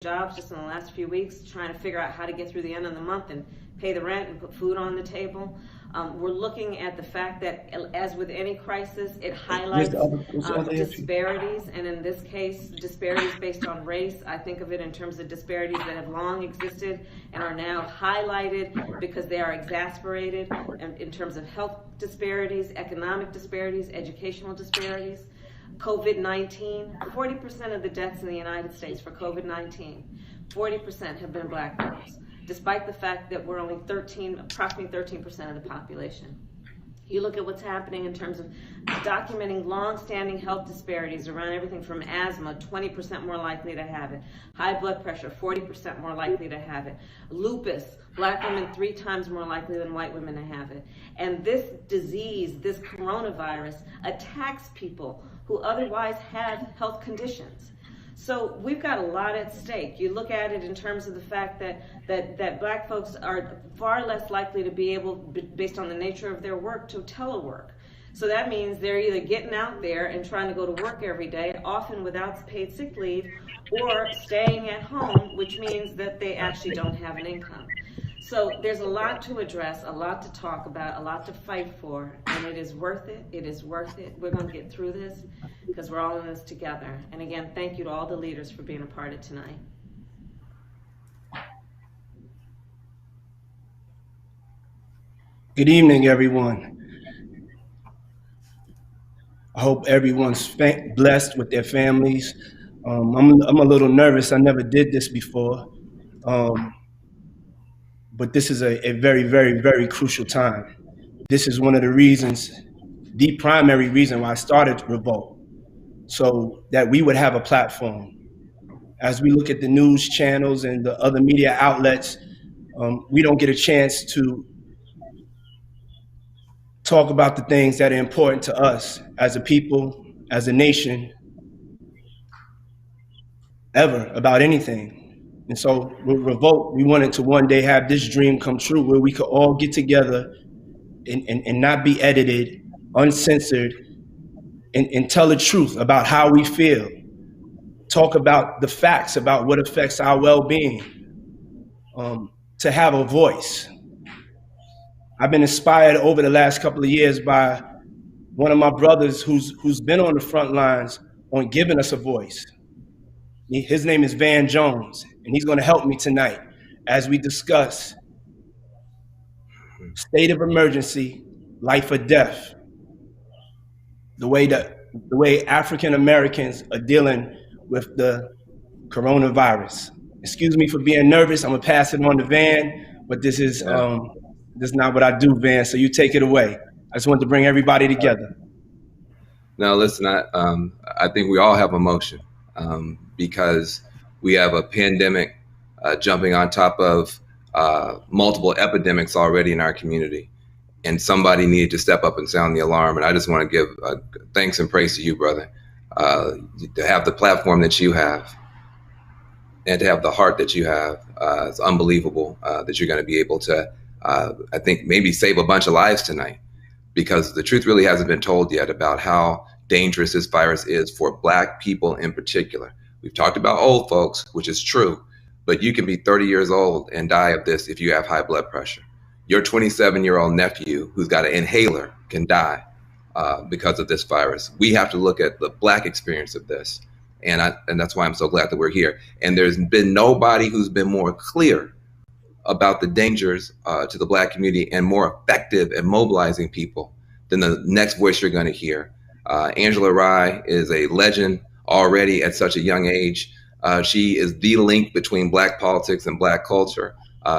jobs just in the last few weeks, trying to figure out how to get through the end of the month and pay the rent and put food on the table. We're looking at the fact that, as with any crisis, it highlights disparities, and in this case, disparities based on race. I think of it in terms of disparities that have long existed and are now highlighted because they are exacerbated in terms of health disparities, economic disparities, educational disparities. COVID-19, 40% of the deaths in the United States for COVID-19, 40% have been black girls, despite the fact that we're only approximately 13% of the population. You look at what's happening in terms of documenting long-standing health disparities around everything from asthma, 20% more likely to have it, high blood pressure, 40% more likely to have it, lupus, black women 3 times more likely than white women to have it. And this disease, this coronavirus, attacks people who otherwise have health conditions. So we've got a lot at stake. You look at it in terms of the fact that black folks are far less likely to be able, based on the nature of their work, to telework. So that means they're either getting out there and trying to go to work every day, often without paid sick leave, or staying at home, which means that they actually don't have an income. So there's a lot to address, a lot to talk about, a lot to fight for, and it is worth it. It is worth it. We're going to get through this because we're all in this together. And again, thank you to all the leaders for being a part of tonight. Good evening, everyone. I hope everyone's blessed with their families. I'm a little nervous. I never did this before. But this is a very, very, very crucial time. This is one of the reasons, the primary reason why I started Revolt, so that we would have a platform. As we look at the news channels and the other media outlets, we don't get a chance to talk about the things that are important to us as a people, as a nation, ever, about anything. And so with Revolt, we wanted to one day have this dream come true where we could all get together and not be edited, uncensored, and tell the truth about how we feel. Talk about the facts about what affects our well-being, to have a voice. I've been inspired over the last couple of years by one of my brothers who's been on the front lines on giving us a voice. His name is Van Jones, and he's going to help me tonight as we discuss state of emergency, life or death, the way African Americans are dealing with the coronavirus. Excuse me for being nervous. I'm gonna pass it on to Van, but this is not what I do, Van. So you take it away. I just wanted to bring everybody together. Now, listen, I think we all have emotion because we have a pandemic jumping on top of multiple epidemics already in our community. And somebody needed to step up and sound the alarm. And I just want to give thanks and praise to you, brother, to have the platform that you have and to have the heart that you have. It's unbelievable that you're going to be able to, I think, maybe save a bunch of lives tonight, because the truth really hasn't been told yet about how dangerous this virus is for Black people in particular. We've talked about old folks, which is true, but you can be 30 years old and die of this if you have high blood pressure. Your 27-year-old nephew who's got an inhaler can die because of this virus. We have to look at the Black experience of this. And that's why I'm so glad that we're here. And there's been nobody who's been more clear about the dangers to the Black community and more effective at mobilizing people than the next voice you're going to hear. Angela Rye is a legend already at such a young age. She is the link between Black politics and Black culture.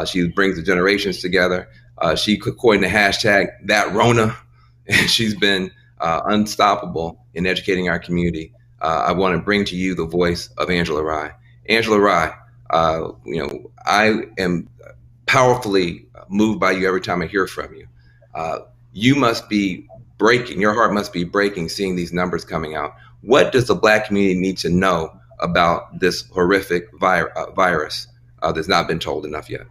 She brings the generations together. She coined the hashtag #ThatRona, and she's been unstoppable in educating our community. I want to bring to you the voice of Angela Rye. Angela Rye, I am powerfully moved by you every time I hear from you. You must be breaking, your heart must be breaking seeing these numbers coming out. What does the Black community need to know about this horrific virus that's not been told enough yet?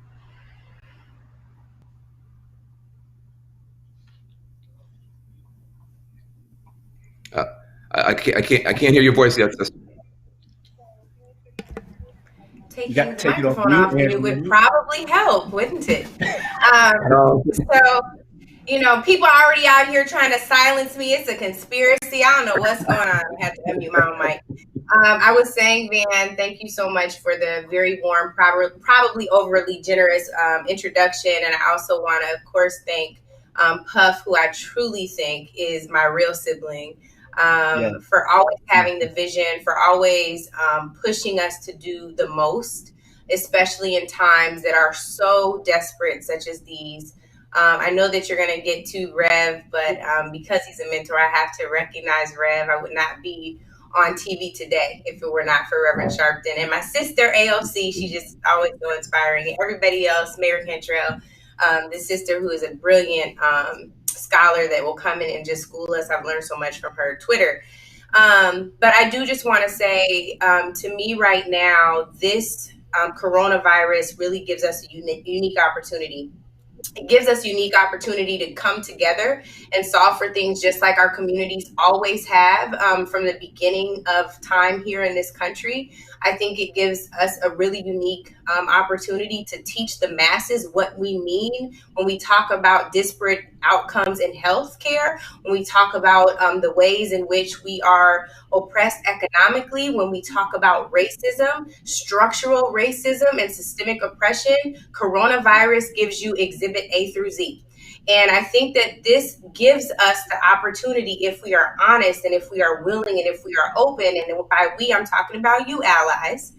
I can't hear your voice yet. taking the microphone off, and it would probably help, wouldn't it? So, you know, people are already out here trying to silence me. It's a conspiracy. I don't know what's going on. I have to unmute my own mic. I was saying, Van, thank you so much for the very warm, probably overly generous introduction. And I also want to, of course, thank Puff, who I truly think is my real sibling, for always having the vision, for always pushing us to do the most, especially in times that are so desperate, such as these. I know that you're going to get to Rev, but because he's a mentor, I have to recognize Rev. I would not be on TV today if it were not for Reverend Sharpton. And my sister, AOC, she's just always so inspiring. And everybody else, Mayor Cantrell, the sister who is a brilliant scholar that will come in and just school us. I've learned so much from her Twitter. But I do just want to say, to me right now, this coronavirus really gives us a unique opportunity. It gives us unique opportunity to come together and solve for things just like our communities always have from the beginning of time here in this country. I think it gives us a really unique opportunity to teach the masses what we mean when we talk about disparate outcomes in healthcare, when we talk about the ways in which we are oppressed economically, when we talk about racism, structural racism, and systemic oppression. Coronavirus gives you exhibit A through Z. And I think that this gives us the opportunity, if we are honest and if we are willing and if we are open, and by we, I'm talking about you allies,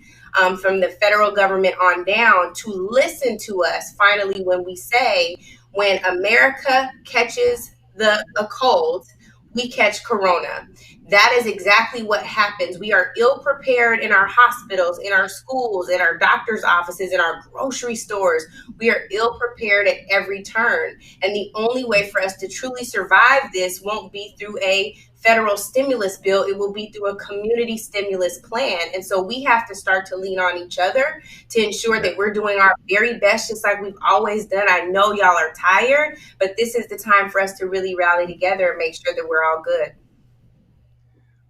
from the federal government on down, to listen to us finally when we say, when America catches a cold, we catch corona. That is exactly what happens. We are ill prepared in our hospitals, in our schools, in our doctor's offices, in our grocery stores. We are ill prepared at every turn. And the only way for us to truly survive this won't be through a federal stimulus bill. It will be through a community stimulus plan. And so we have to start to lean on each other to ensure that we're doing our very best, just like we've always done. I know y'all are tired, but this is the time for us to really rally together and make sure that we're all good.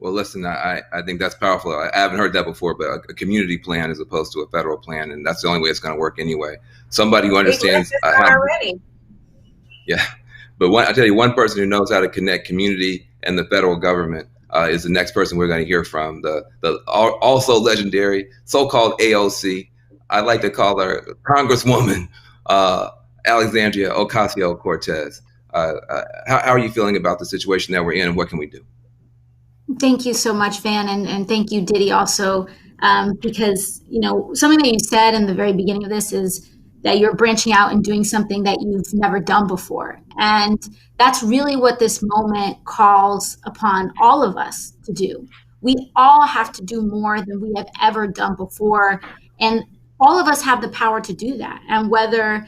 Well, listen, I think that's powerful. I haven't heard that before, but a community plan as opposed to a federal plan, and that's the only way it's going to work anyway. Somebody who understands already. Yeah, but I tell you, one person who knows how to connect community and the federal government is the next person we're going to hear from. The also legendary so-called AOC. I like to call her Congresswoman Alexandria Ocasio-Cortez. How are you feeling about the situation that we're in, and what can we do? Thank you so much, Van, and thank you, Diddy, also, because, you know, something that you said in the very beginning of this is that you're branching out and doing something that you've never done before. And that's really what this moment calls upon all of us to do. We all have to do more than we have ever done before. And all of us have the power to do that. And whether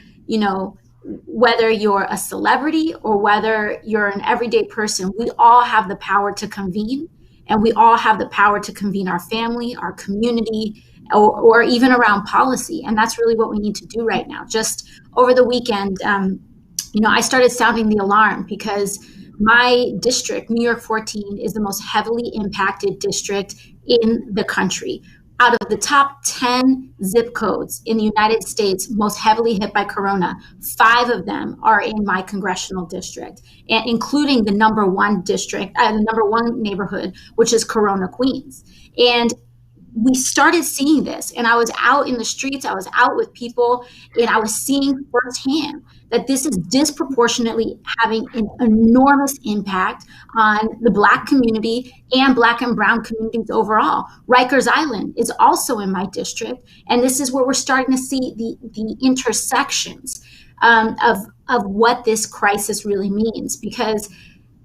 you're a celebrity or whether you're an everyday person, we all have the power to convene, and we all have the power to convene our family, our community, or even around policy. And that's really what we need to do right now. Just over the weekend, I started sounding the alarm because my district, New York 14, is the most heavily impacted district in the country. Out of the top 10 zip codes in the United States most heavily hit by corona, 5 of them are in my congressional district, and including the number one neighborhood, which is Corona, Queens. And we started seeing this, and I was out in the streets, I was out with people, and I was seeing firsthand that this is disproportionately having an enormous impact on the Black community and Black and Brown communities overall. Rikers Island is also in my district, and this is where we're starting to see the intersections of what this crisis really means. Because,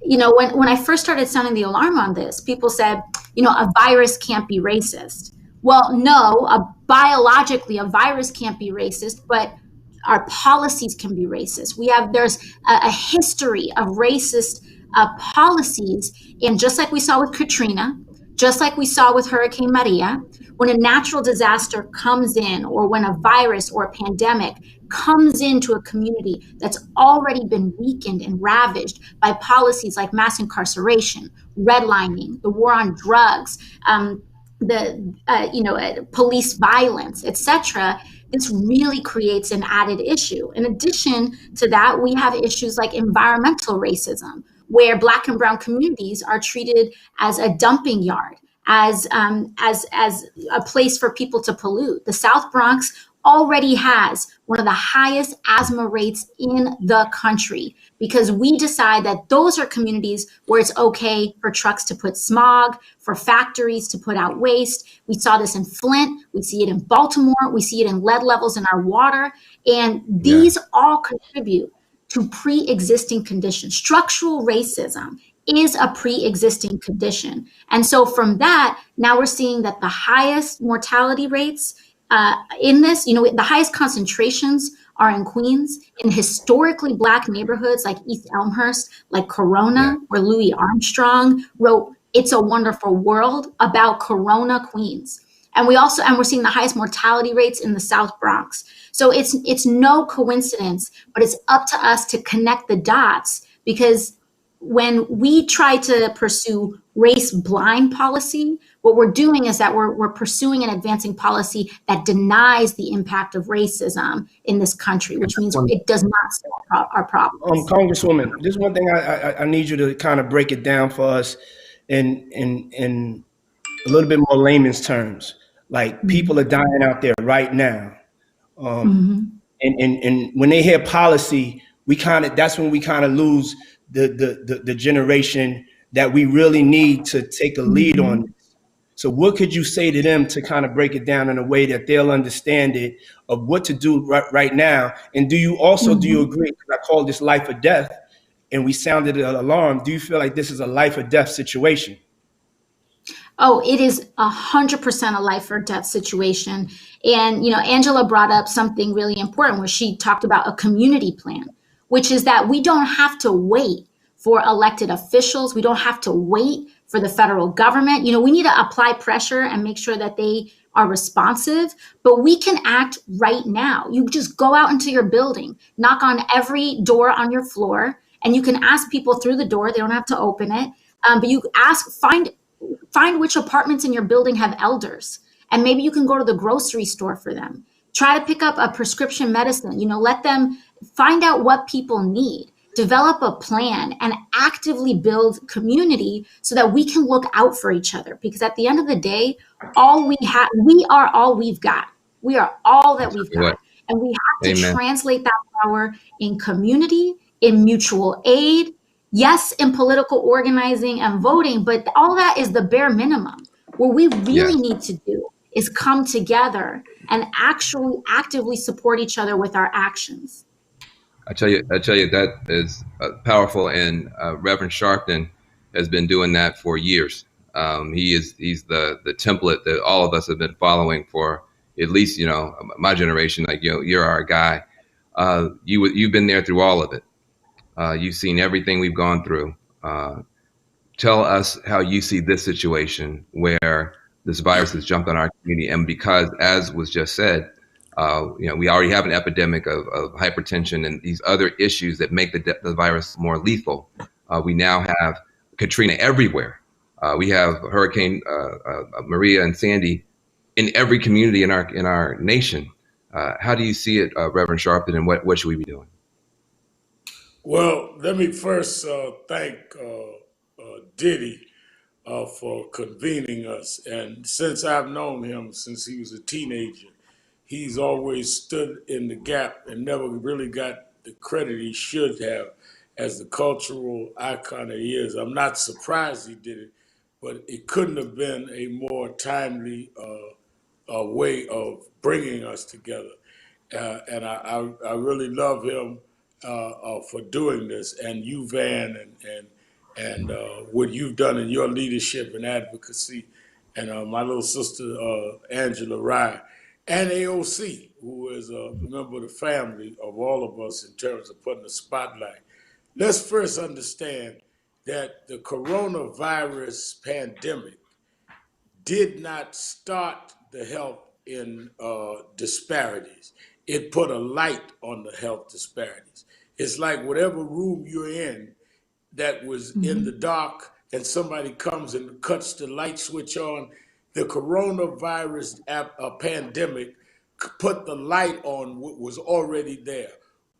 when I first started sounding the alarm on this, people said, a virus can't be racist. Well, no, biologically, a virus can't be racist, but our policies can be racist. There's a history of racist policies. And just like we saw with Katrina, just like we saw with Hurricane Maria, when a natural disaster comes in, or when a virus or a pandemic comes into a community that's already been weakened and ravaged by policies like mass incarceration, redlining, the war on drugs, police violence, etc., this really creates an added issue. In addition to that, we have issues like environmental racism, where Black and Brown communities are treated as a dumping yard, as a place for people to pollute. The South Bronx already has one of the highest asthma rates in the country because we decide that those are communities where it's okay for trucks to put smog, for factories to put out waste. We saw this in Flint. We see it in Baltimore. We see it in lead levels in our water. And these all contribute to pre-existing conditions. Structural racism is a pre-existing condition. And so from that, now we're seeing that the highest mortality rates in this, the highest concentrations are in Queens, in historically Black neighborhoods like East Elmhurst, like Corona, where Louis Armstrong wrote It's a Wonderful World about Corona, Queens. And we're seeing the highest mortality rates in the South Bronx. So it's no coincidence, but it's up to us to connect the dots, because when we try to pursue race blind policy, what we're doing is that we're pursuing and advancing policy that denies the impact of racism in this country, which means it does not solve our problems. Congresswoman, this is one thing I need you to kind of break it down for us in a little bit more layman's terms. Like, people are dying out there right now. And when they hear policy, that's when we kind of lose the generation that we really need to take a lead on this. So what could you say to them to kind of break it down in a way that they'll understand it, of what to do right now? And do you agree, because I call this life or death, and we sounded an alarm, do you feel like this is a life or death situation? Oh, it is 100% a life or death situation. And, Angela brought up something really important where she talked about a community plan, which is that we don't have to wait for elected officials. We don't have to wait for the federal government. We need to apply pressure and make sure that they are responsive, but we can act right now. You just go out into your building, knock on every door on your floor, and you can ask people through the door. They don't have to open it. But you find which apartments in your building have elders, and maybe you can go to the grocery store for them. Try to pick up a prescription medicine, let them find out what people need, develop a plan, and actively build community so that we can look out for each other. Because at the end of the day, we are all we've got. We are all that we've got. And we have to translate that power in community, in mutual aid, yes, in political organizing and voting, but all that is the bare minimum. What we really need to do is come together and actually actively support each other with our actions. I tell you, that is powerful, and Reverend Sharpton has been doing that for years. He's the template that all of us have been following for at least my generation. Like, you're our guy. You've been there through all of it. You've seen everything we've gone through. Tell us how you see this situation where this virus has jumped on our community, and because, as was just said, we already have an epidemic of hypertension and these other issues that make the virus more lethal. We now have Katrina everywhere. We have Hurricane Maria and Sandy in every community in our nation. How do you see it, Reverend Sharpton, and what should we be doing? Well, let me first thank Diddy for convening us. And since I've known him since he was a teenager, he's always stood in the gap and never really got the credit he should have as the cultural icon that he is. I'm not surprised he did it, but it couldn't have been a more timely way of bringing us together. And I really love him for doing this, and you, Van, and what you've done in your leadership and advocacy, and my little sister Angela Rye, and AOC, who is a member of the family of all of us in terms of putting the spotlight. Let's first understand that the coronavirus pandemic did not start the health in disparities. It put a light on the health disparities. It's like whatever room you're in that was in the dark, and somebody comes and cuts the light switch on, the coronavirus pandemic put the light on what was already there.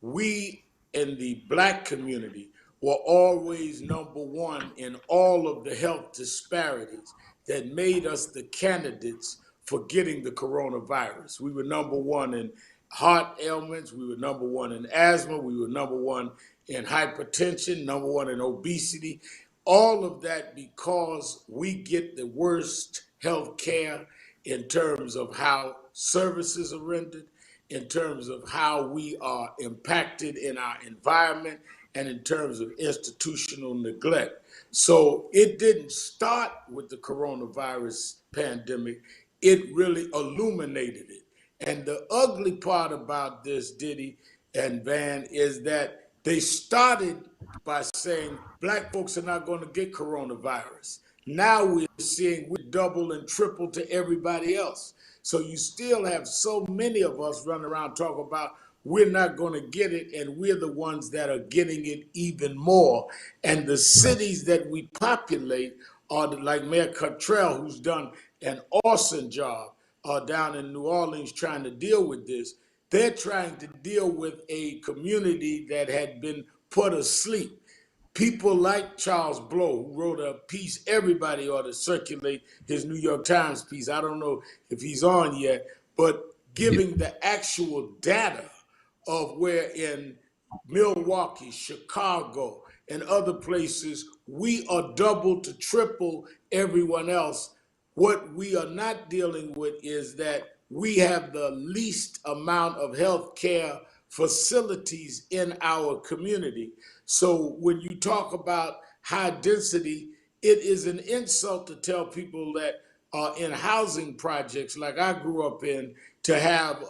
We in the Black community were always number one in all of the health disparities that made us the candidates for getting the coronavirus. We were number one in heart ailments, we were number one in asthma, we were number one in hypertension, number one in obesity. All of that because we get the worst health care in terms of how services are rendered, in terms of how we are impacted in our environment, and in terms of institutional neglect. So it didn't start with the coronavirus pandemic, it really illuminated it. And the ugly part about this, Diddy and Van, is that they started by saying Black folks are not going to get coronavirus. Now we're seeing we double and triple to everybody else. So you still have so many of us running around talking about we're not going to get it, and we're the ones that are getting it even more. And the cities that we populate are like Mayor Cottrell, who's done an awesome job down in New Orleans trying to deal with this. They're trying to deal with a community that had been put asleep. People like Charles Blow, who wrote a piece, everybody ought to circulate his New York Times piece. I don't know if he's on yet, but giving the actual data of where in Milwaukee, Chicago, and other places, we are double to triple everyone else. What we are not dealing with is that we have the least amount of health care facilities in our community. So when you talk about high density, it is an insult to tell people that are in housing projects like I grew up in to have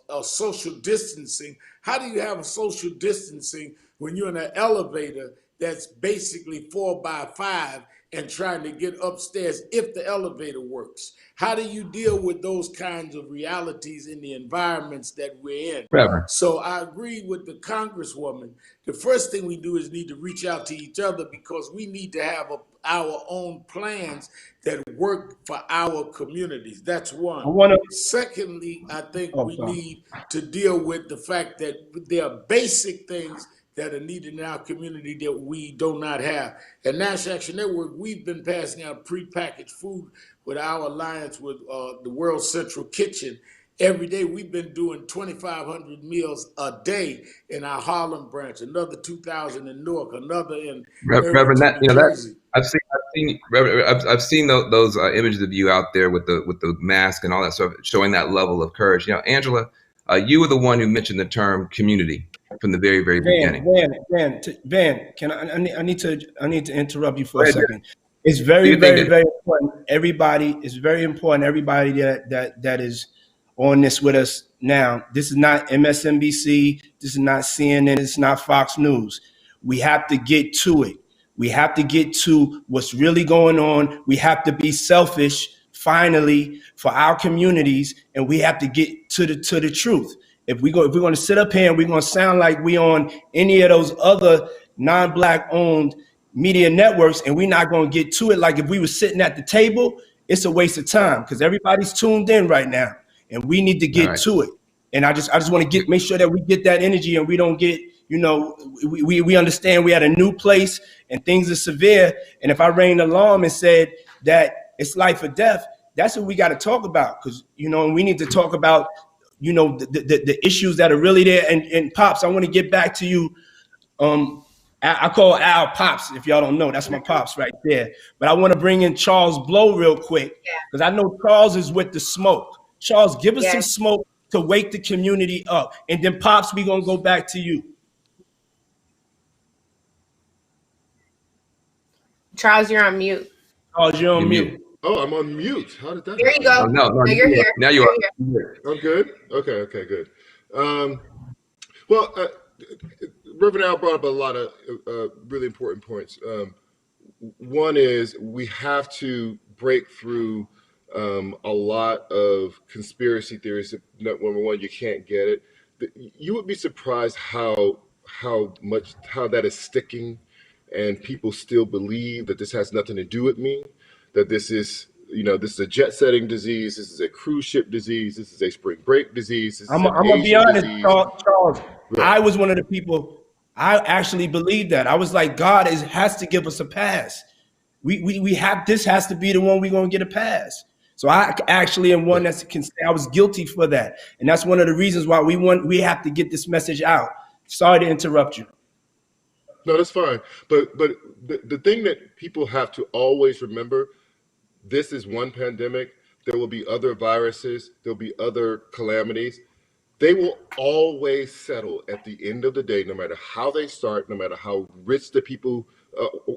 a social distancing. How do you have a social distancing when you're in an elevator that's basically 4 by 5 and trying to get upstairs if the elevator works? How do you deal with those kinds of realities in the environments that we're in? Forever. So I agree with the Congresswoman. The first thing we do is need to reach out to each other because we need to have our own plans that work for our communities. That's one. Secondly, I think we need to deal with the fact that there are basic things that are needed in our community that we do not have. At National Action Network, we've been passing out prepackaged food with our alliance with the World Central Kitchen. Every day we've been doing 2,500 meals a day in our Harlem branch, another 2,000 in Newark, another in Reverend, New Jersey. I've seen those images of you out there with the mask and all that stuff, showing that level of courage. You know, Angela, you were the one who mentioned the term community from the very beginning. Van, I need to interrupt you for a second. It's very important. Everybody, it's very important. Everybody that is on this with us now. This is not MSNBC. This is not CNN. It's not Fox News. We have to get to it. We have to get to what's really going on. We have to be selfish, finally, for our communities, and we have to get to the truth. If we're going to sit up here and we're going to sound like we on any of those other non-Black owned media networks, and we're not going to get to it like if we were sitting at the table, it's a waste of time because everybody's tuned in right now, and we need to get to it. And I just want to make sure that we get that energy and we don't get, you know, we understand we at a new place and things are severe. And if I rang the alarm and said that it's life or death, that's what we got to talk about. Because, you know, we need to talk about, you know, the issues that are really there. And Pops, I want to get back to you. I call Al Pops, if y'all don't know. That's my Pops right there. But I want to bring in Charles Blow real quick because I know Charles is with the smoke. Charles, give us some smoke to wake the community up. And then Pops, we're going to go back to you. Charles, you're on mute. Charles, you're on mute. Oh, I'm on mute. How did that There happen? you go. Oh, no, you're here. Now you are. I'm good? Okay, good. Well, Reverend Al brought up a lot of really important points. One is we have to break through a lot of conspiracy theories. Number one, you can't get it. You would be surprised how that is sticking, and people still believe that this has nothing to do with me, that this is, this is a jet setting disease. This is a cruise ship disease. This is a spring break disease. This is I'm an gonna be Asian honest, disease. Charles. Right. I was one of the people. I actually believed that. I was like, God has to give us a pass. We have, this has to be the one we're gonna get a pass. So I actually am one that can say I was guilty for that, and that's one of the reasons why we have to get this message out. Sorry to interrupt you. No, that's fine. But the thing that people have to always remember, this is one pandemic. There will be other viruses. There'll be other calamities. They will always settle at the end of the day, no matter how they start, no matter how rich the people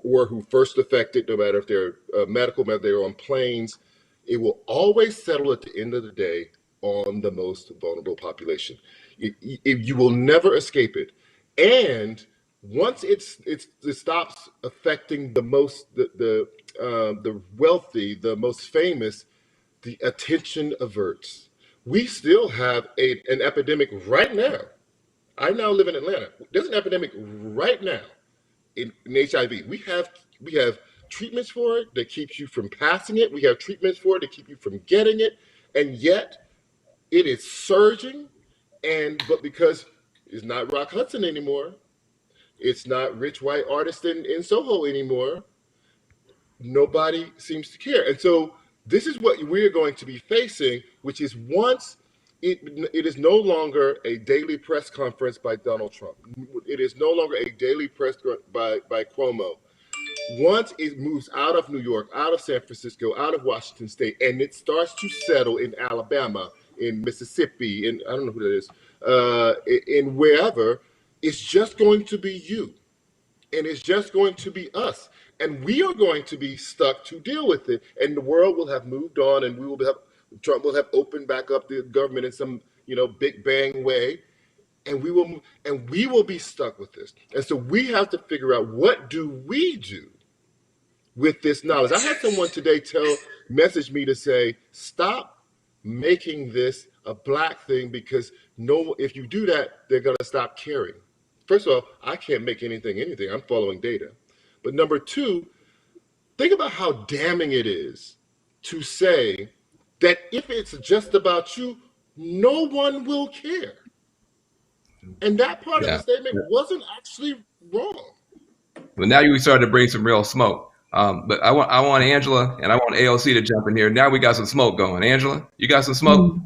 were who first affected, no matter if they're medical, whether they're on planes. It will always settle at the end of the day on the most vulnerable population. You will never escape it. And once it stops affecting the the wealthy, the most famous, the attention averts. We still have an epidemic right now. I now live in Atlanta. There's an epidemic right now in HIV. We have treatments for it that keeps you from passing it. We have treatments for it that keep you from getting it, and yet it is surging. But because it's not Rock Hudson anymore, it's not rich white artist in Soho anymore, nobody seems to care. And so this is what we're going to be facing, which is once it is no longer a daily press conference by Donald Trump. It is no longer a daily press by Cuomo. Once it moves out of New York, out of San Francisco, out of Washington State, and it starts to settle in Alabama, in Mississippi, in I don't know who that is, in wherever, it's just going to be you. And it's just going to be us. And we are going to be stuck to deal with it. And the world will have moved on, and Trump will have opened back up the government in some, big bang way. And we will be stuck with this. And so we have to figure out, what do we do with this knowledge? I had someone today message me to say, stop making this a black thing, because if you do that, they're going to stop caring. First of all, I can't make anything. I'm following data. But number two, think about how damning it is to say that if it's just about you, no one will care. And that part of the statement wasn't actually wrong. Well, now you started to bring some real smoke. But I want Angela and I want AOC to jump in here. Now we got some smoke going. Angela, you got some smoke?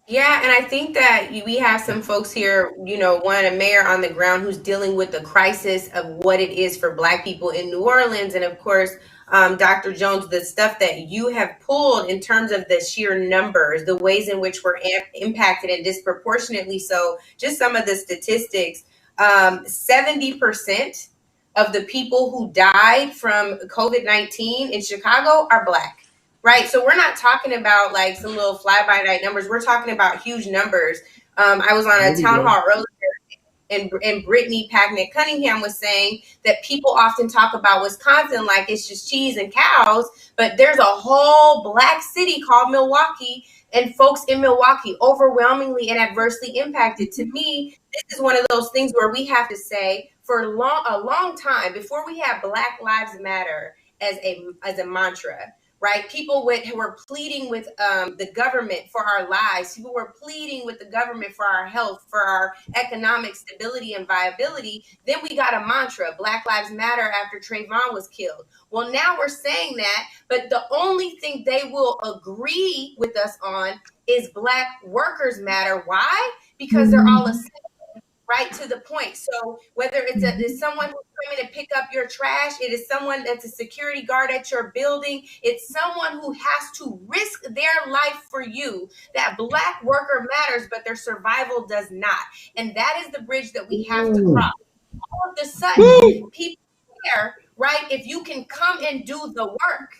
Yeah, and I think that we have some folks here, a mayor on the ground who's dealing with the crisis of what it is for Black people in New Orleans. And of course, Dr. Jones, the stuff that you have pulled in terms of the sheer numbers, the ways in which we're impacted and disproportionately so, just some of the statistics, 70% of the people who died from COVID-19 in Chicago are Black. Right. So we're not talking about like some little fly-by-night numbers. We're talking about huge numbers. I was on a town hall earlier, and Brittany Packnett Cunningham was saying that people often talk about Wisconsin like it's just cheese and cows, but there's a whole Black city called Milwaukee, and folks in Milwaukee overwhelmingly and adversely impacted. To me, this is one of those things where we have to say for a long time, before we have Black Lives Matter as a mantra, right? People who were pleading with the government for our lives. People were pleading with the government for our health, for our economic stability and viability. Then we got a mantra, Black Lives Matter, after Trayvon was killed. Well, now we're saying that, but the only thing they will agree with us on is Black Workers Matter. Why? Because they're all the same. Right to the point. So whether it's someone who's coming to pick up your trash, it is someone that's a security guard at your building, it's someone who has to risk their life for you. That Black worker matters, but their survival does not. And that is the bridge that we have to cross. All of a sudden, people care, right? If you can come and do the work.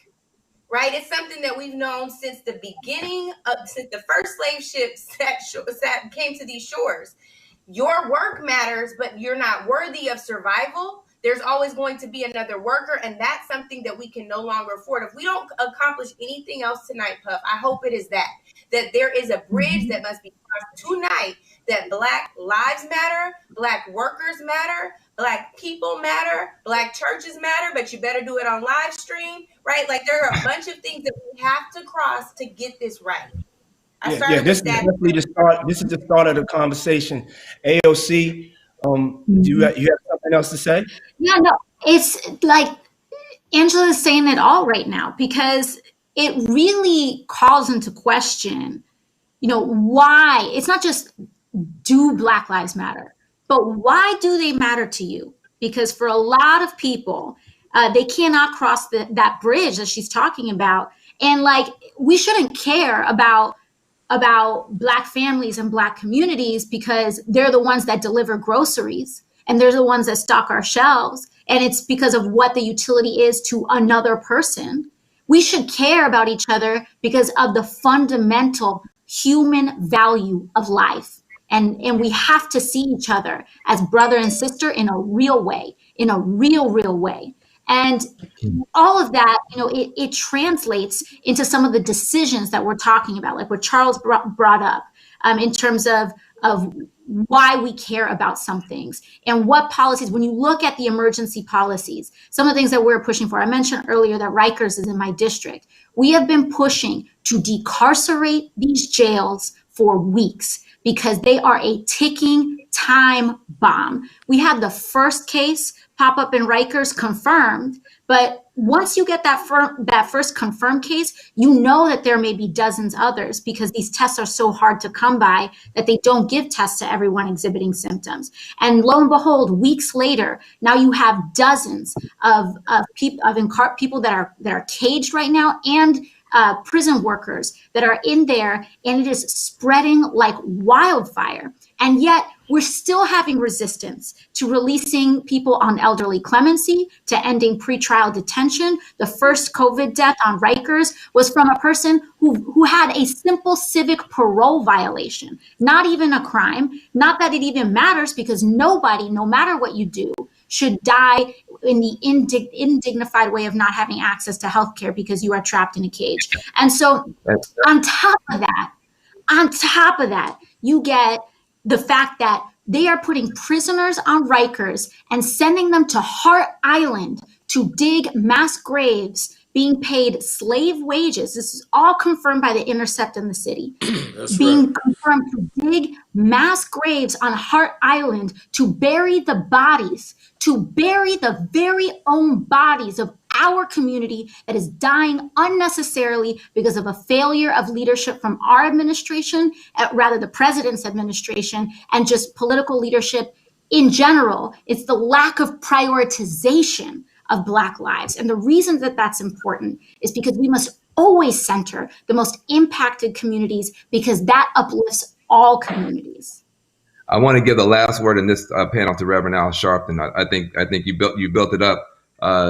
Right, it's something that we've known since the beginning since the first slave ships that came to these shores. Your work matters, but you're not worthy of survival. There's always going to be another worker, and that's something that we can no longer afford. If we don't accomplish anything else tonight, Puff, I hope it is that there is a bridge that must be crossed tonight, that Black Lives Matter, Black workers matter, Black people matter, Black churches matter, but you better do it on live stream, right? Like there are a bunch of things that we have to cross to get this right. Yeah, this is definitely the start. This is the start of the conversation. AOC, do you have something else to say? Yeah, no, it's like Angela is saying it all right now, because it really calls into question, why it's not just do Black Lives Matter, but why do they matter to you? Because for a lot of people, they cannot cross that bridge that she's talking about. And like, we shouldn't care about Black families and Black communities because they're the ones that deliver groceries and they're the ones that stock our shelves. And it's because of what the utility is to another person. We should care about each other because of the fundamental human value of life. And we have to see each other as brother and sister in a real way, in a real way. And all of that, it translates into some of the decisions that we're talking about, like what Charles brought up, in terms of why we care about some things and what policies. When you look at the emergency policies, some of the things that we're pushing for, I mentioned earlier that Rikers is in my district. We have been pushing to decarcerate these jails for weeks because they are a ticking time bomb. We had the first case pop up in Rikers confirmed, but once you get that first confirmed case, you know that there may be dozens others because these tests are so hard to come by that they don't give tests to everyone exhibiting symptoms. And lo and behold, weeks later, now you have dozens of people that are caged right now, and prison workers that are in there, and it is spreading like wildfire. And yet we're still having resistance to releasing people on elderly clemency, to ending pretrial detention. The first COVID death on Rikers was from a person who had a simple civic parole violation, not even a crime. Not that it even matters, because nobody, no matter what you do, should die in the indignified way of not having access to healthcare because you are trapped in a cage. And so on top of that, you get the fact that they are putting prisoners on Rikers and sending them to Hart Island to dig mass graves, being paid slave wages. This is all confirmed by The Intercept in the city. Confirmed to dig mass graves on Hart Island to bury the very own bodies of our community that is dying unnecessarily because of a failure of leadership from our administration, rather the president's administration, and just political leadership in general. It's the lack of prioritization of Black lives. And the reason that that's important is because we must always center the most impacted communities, because that uplifts all communities. I want to give the last word in this panel to Reverend Al Sharpton. I think you built it up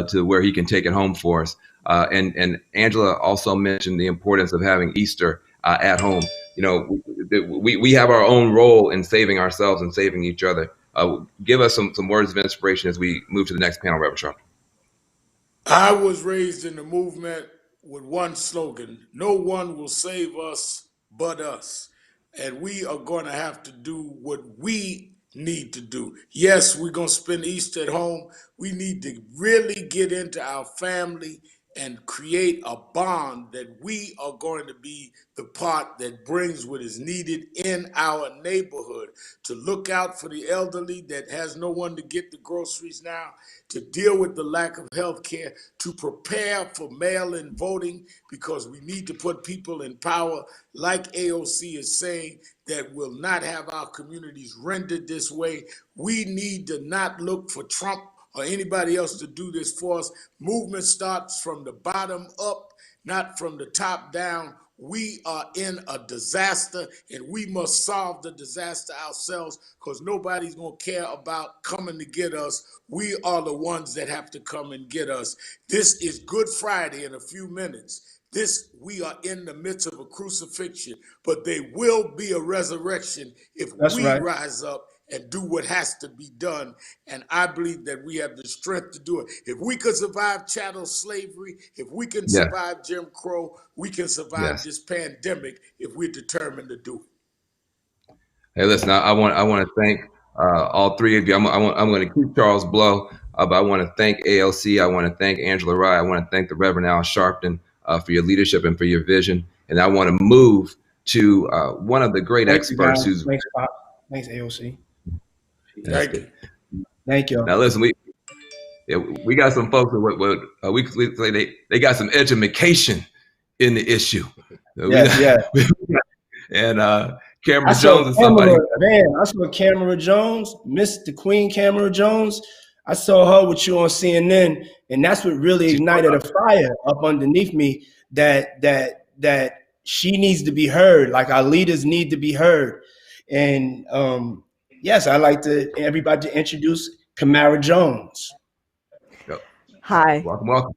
to where he can take it home for us. And Angela also mentioned the importance of having Easter at home. We have our own role in saving ourselves and saving each other. Give us some words of inspiration as we move to the next panel, Reverend Sharpton. I was raised in the movement with one slogan: no one will save us but us. And we are going to have to do what we need to do. Yes, we're going to spend Easter at home. We need to really get into our family and create a bond that we are going to be the part that brings what is needed in our neighborhood, to look out for the elderly that has no one to get the groceries now, to deal with the lack of health care, to prepare for mail-in voting, because we need to put people in power, like AOC is saying, that will not have our communities rendered this way. We need to not look for Trump or anybody else to do this for us. Movement starts from the bottom up, not from the top down. We are in a disaster, and we must solve the disaster ourselves, because nobody's going to care about coming to get us. We are the ones that have to come and get us. This is Good Friday in a few minutes. We are in the midst of a crucifixion, but there will be a resurrection if we rise up and do what has to be done. And I believe that we have the strength to do it. If we could survive chattel slavery, if we can survive Jim Crow, we can survive this pandemic if we're determined to do it. Hey, listen, I want to thank all three of you. I'm going to keep Charles Blow, but I want to thank ALC. I want to thank Angela Rye. I want to thank the Reverend Al Sharpton for your leadership and for your vision. And I want to move to one of the great experts who's. Thanks, Pop. Thanks, AOC. Thank you. Now listen, we got some folks we say they got some education in the issue. Yeah. And Cameron Jones is somebody. I saw Cameron Jones, Miss the Queen Cameron Jones. I saw her with you on CNN, and that's what really ignited a fire up underneath me that she needs to be heard, like our leaders need to be heard. And yes, I'd like everybody to introduce Camara Jones. Yep. Hi. Welcome.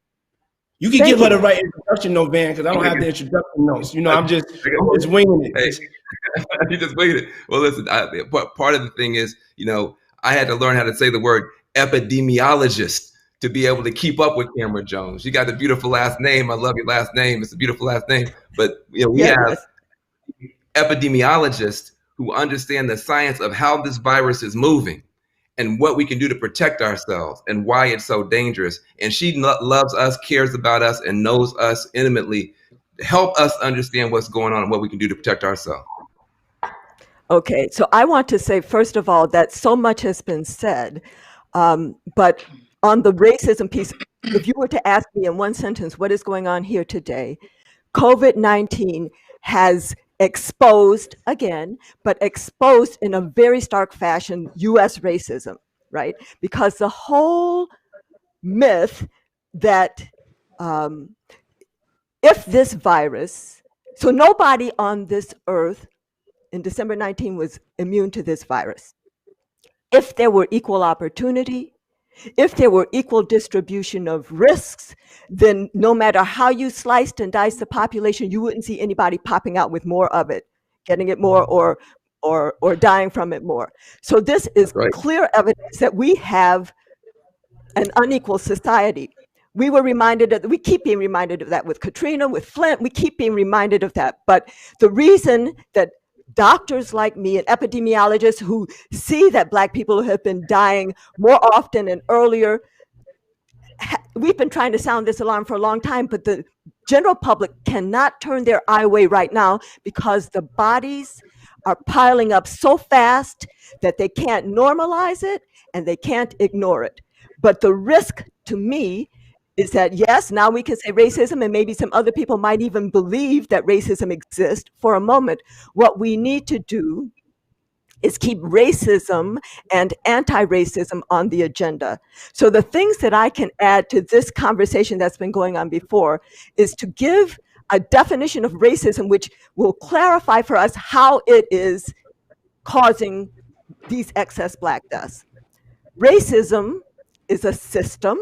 You can give her the right introduction, though, Van, because I don't have the introduction notes. I'm just winging it. Hey, you just winging it. Well, listen, part of the thing is, I had to learn how to say the word epidemiologist to be able to keep up with Cameron Jones. You got the beautiful last name. I love your last name. It's a beautiful last name. But we have epidemiologists who understand the science of how this virus is moving and what we can do to protect ourselves and why it's so dangerous. And she loves us, cares about us, and knows us intimately to help us understand what's going on and what we can do to protect ourselves. Okay, so I want to say, first of all, that so much has been said, but on the racism piece, if you were to ask me in one sentence, what is going on here today? COVID-19 has exposed again, but exposed in a very stark fashion, U.S. racism, right? Because the whole myth that if this virus, so nobody on this earth in December 19 was immune to this virus. If there were equal opportunity, if there were equal distribution of risks, then no matter how you sliced and diced the population, you wouldn't see anybody popping out with more of it, getting it more or dying from it more. So this is clear evidence that we have an unequal society. We keep being reminded of that with Katrina, with Flint, we keep being reminded of that. But the reason that doctors like me and epidemiologists who see that Black people have been dying more often and earlier, we've been trying to sound this alarm for a long time, but the general public cannot turn their eye away right now because the bodies are piling up so fast that they can't normalize it and they can't ignore it. But the risk to me is that, yes, now we can say racism, and maybe some other people might even believe that racism exists for a moment. What we need to do is keep racism and anti-racism on the agenda. So the things that I can add to this conversation that's been going on before is to give a definition of racism, which will clarify for us how it is causing these excess Black deaths. Racism is a system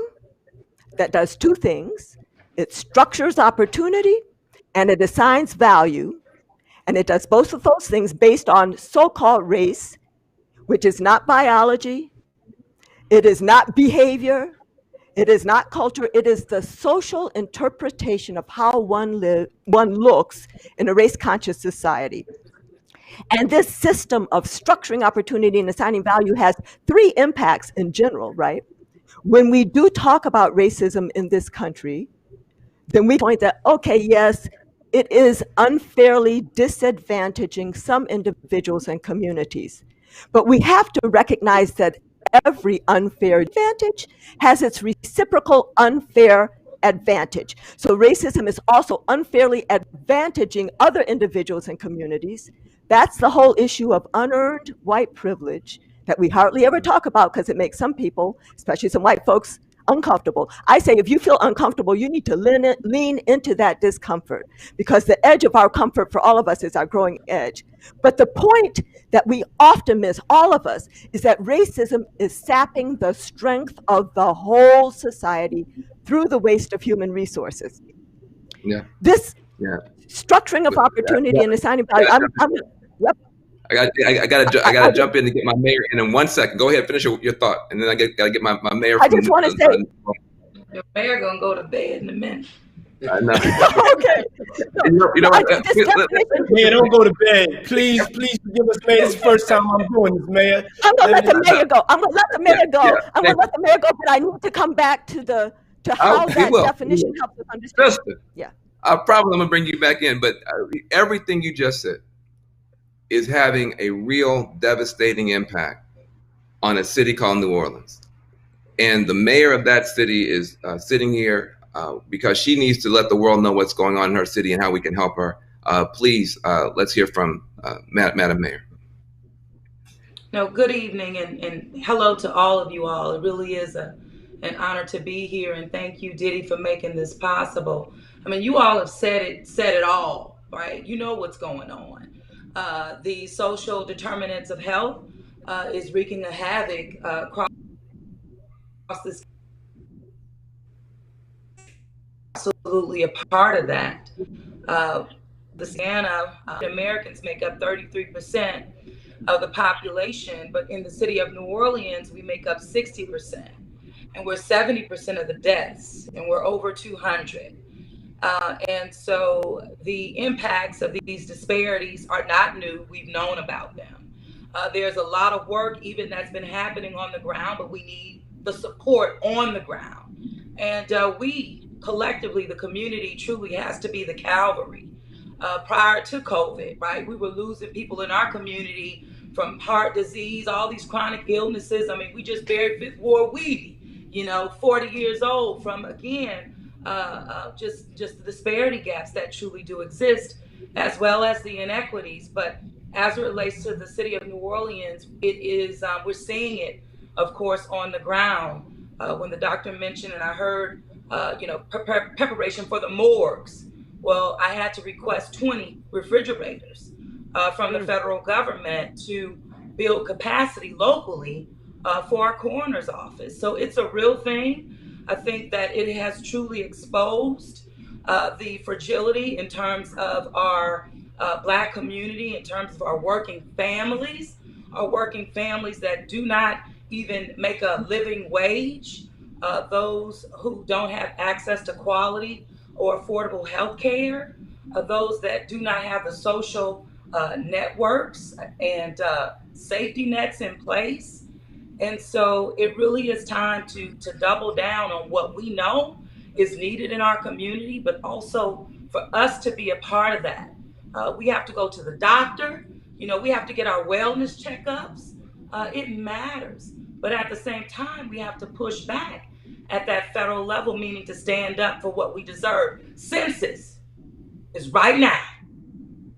that does two things. It structures opportunity and it assigns value. And it does both of those things based on so-called race, which is not biology. It is not behavior. It is not culture. It is the social interpretation of how one looks in a race-conscious society. And this system of structuring opportunity and assigning value has three impacts in general, right? When we do talk about racism in this country, then we point that, okay, yes, it is unfairly disadvantaging some individuals and communities. But we have to recognize that every unfair advantage has its reciprocal unfair advantage. So racism is also unfairly advantaging other individuals and communities. That's the whole issue of unearned white privilege that we hardly ever talk about because it makes some people, especially some white folks, uncomfortable. I say if you feel uncomfortable, you need to lean into that discomfort because the edge of our comfort for all of us is our growing edge. But the point that we often miss, all of us, is that racism is sapping the strength of the whole society through the waste of human resources. Yeah. This structuring of opportunity and assigning value. I gotta jump in to get my mayor in 1 second. Go ahead, finish your thought, and then I gotta get my mayor. I just want to say, the mayor gonna go to bed in a minute. Okay. Mayor, don't go to bed. Please forgive us, Mayor. This is the first time I'm doing this, Mayor. I'm gonna let the mayor go. I'm gonna let the mayor go. I'm gonna let the mayor go, but I need to come back to how that definition helps us understand. Justin, I probably am gonna bring you back in, but everything you just said is having a real devastating impact on a city called New Orleans. And the mayor of that city is sitting here because she needs to let the world know what's going on in her city and how we can help her. Please, let's hear from Madam Mayor. No, good evening and hello to all of you all. It really is an honor to be here, and thank you, Diddy, for making this possible. I mean, you all have said it all, right? You know what's going on. The social determinants of health is wreaking a havoc across this. Absolutely a part of that. Americans make up 33% of the population, but in the city of New Orleans, we make up 60%, and we're 70% of the deaths, and we're over 200. And so the impacts of these disparities are not new. We've known about them. There's a lot of work even that's been happening on the ground, but we need the support on the ground. And we collectively, the community truly has to be the cavalry. Prior to COVID, right, we were losing people in our community from heart disease, all these chronic illnesses. I mean, we just buried Fifth Ward Weedy, 40 years old from, again, just the disparity gaps that truly do exist, as well as the inequities. But as it relates to the city of New Orleans, it is, we're seeing it, of course, on the ground. When the doctor mentioned, and I heard, preparation for the morgues. Well, I had to request 20 refrigerators from the federal government to build capacity locally for our coroner's office. So it's a real thing. I think that it has truly exposed the fragility in terms of our Black community, in terms of our working families that do not even make a living wage, those who don't have access to quality or affordable health care, those that do not have the social networks and safety nets in place. And so it really is time to double down on what we know is needed in our community, but also for us to be a part of that. We have to go to the doctor, we have to get our wellness checkups. It matters. But at the same time, we have to push back at that federal level, meaning to stand up for what we deserve. Census is right now.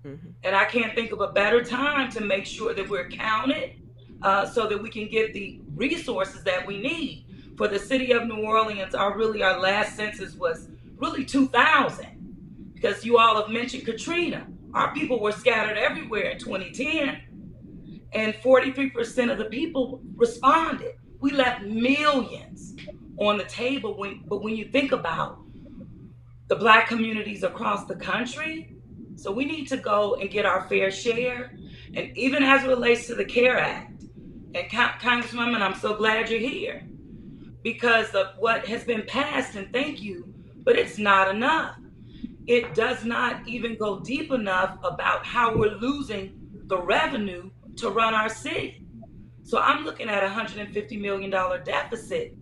Mm-hmm. And I can't think of a better time to make sure that we're counted so that we can get the resources that we need. For the city of New Orleans, our last census was really 2000, because you all have mentioned Katrina. Our people were scattered everywhere in 2010, and 43% of the people responded. We left millions on the table, but when you think about the Black communities across the country, so we need to go and get our fair share. And even as it relates to the CARE Act, and Congresswoman, I'm so glad you're here, because of what has been passed, and thank you, but it's not enough. It does not even go deep enough about how we're losing the revenue to run our city. So I'm looking at a $150 million deficit.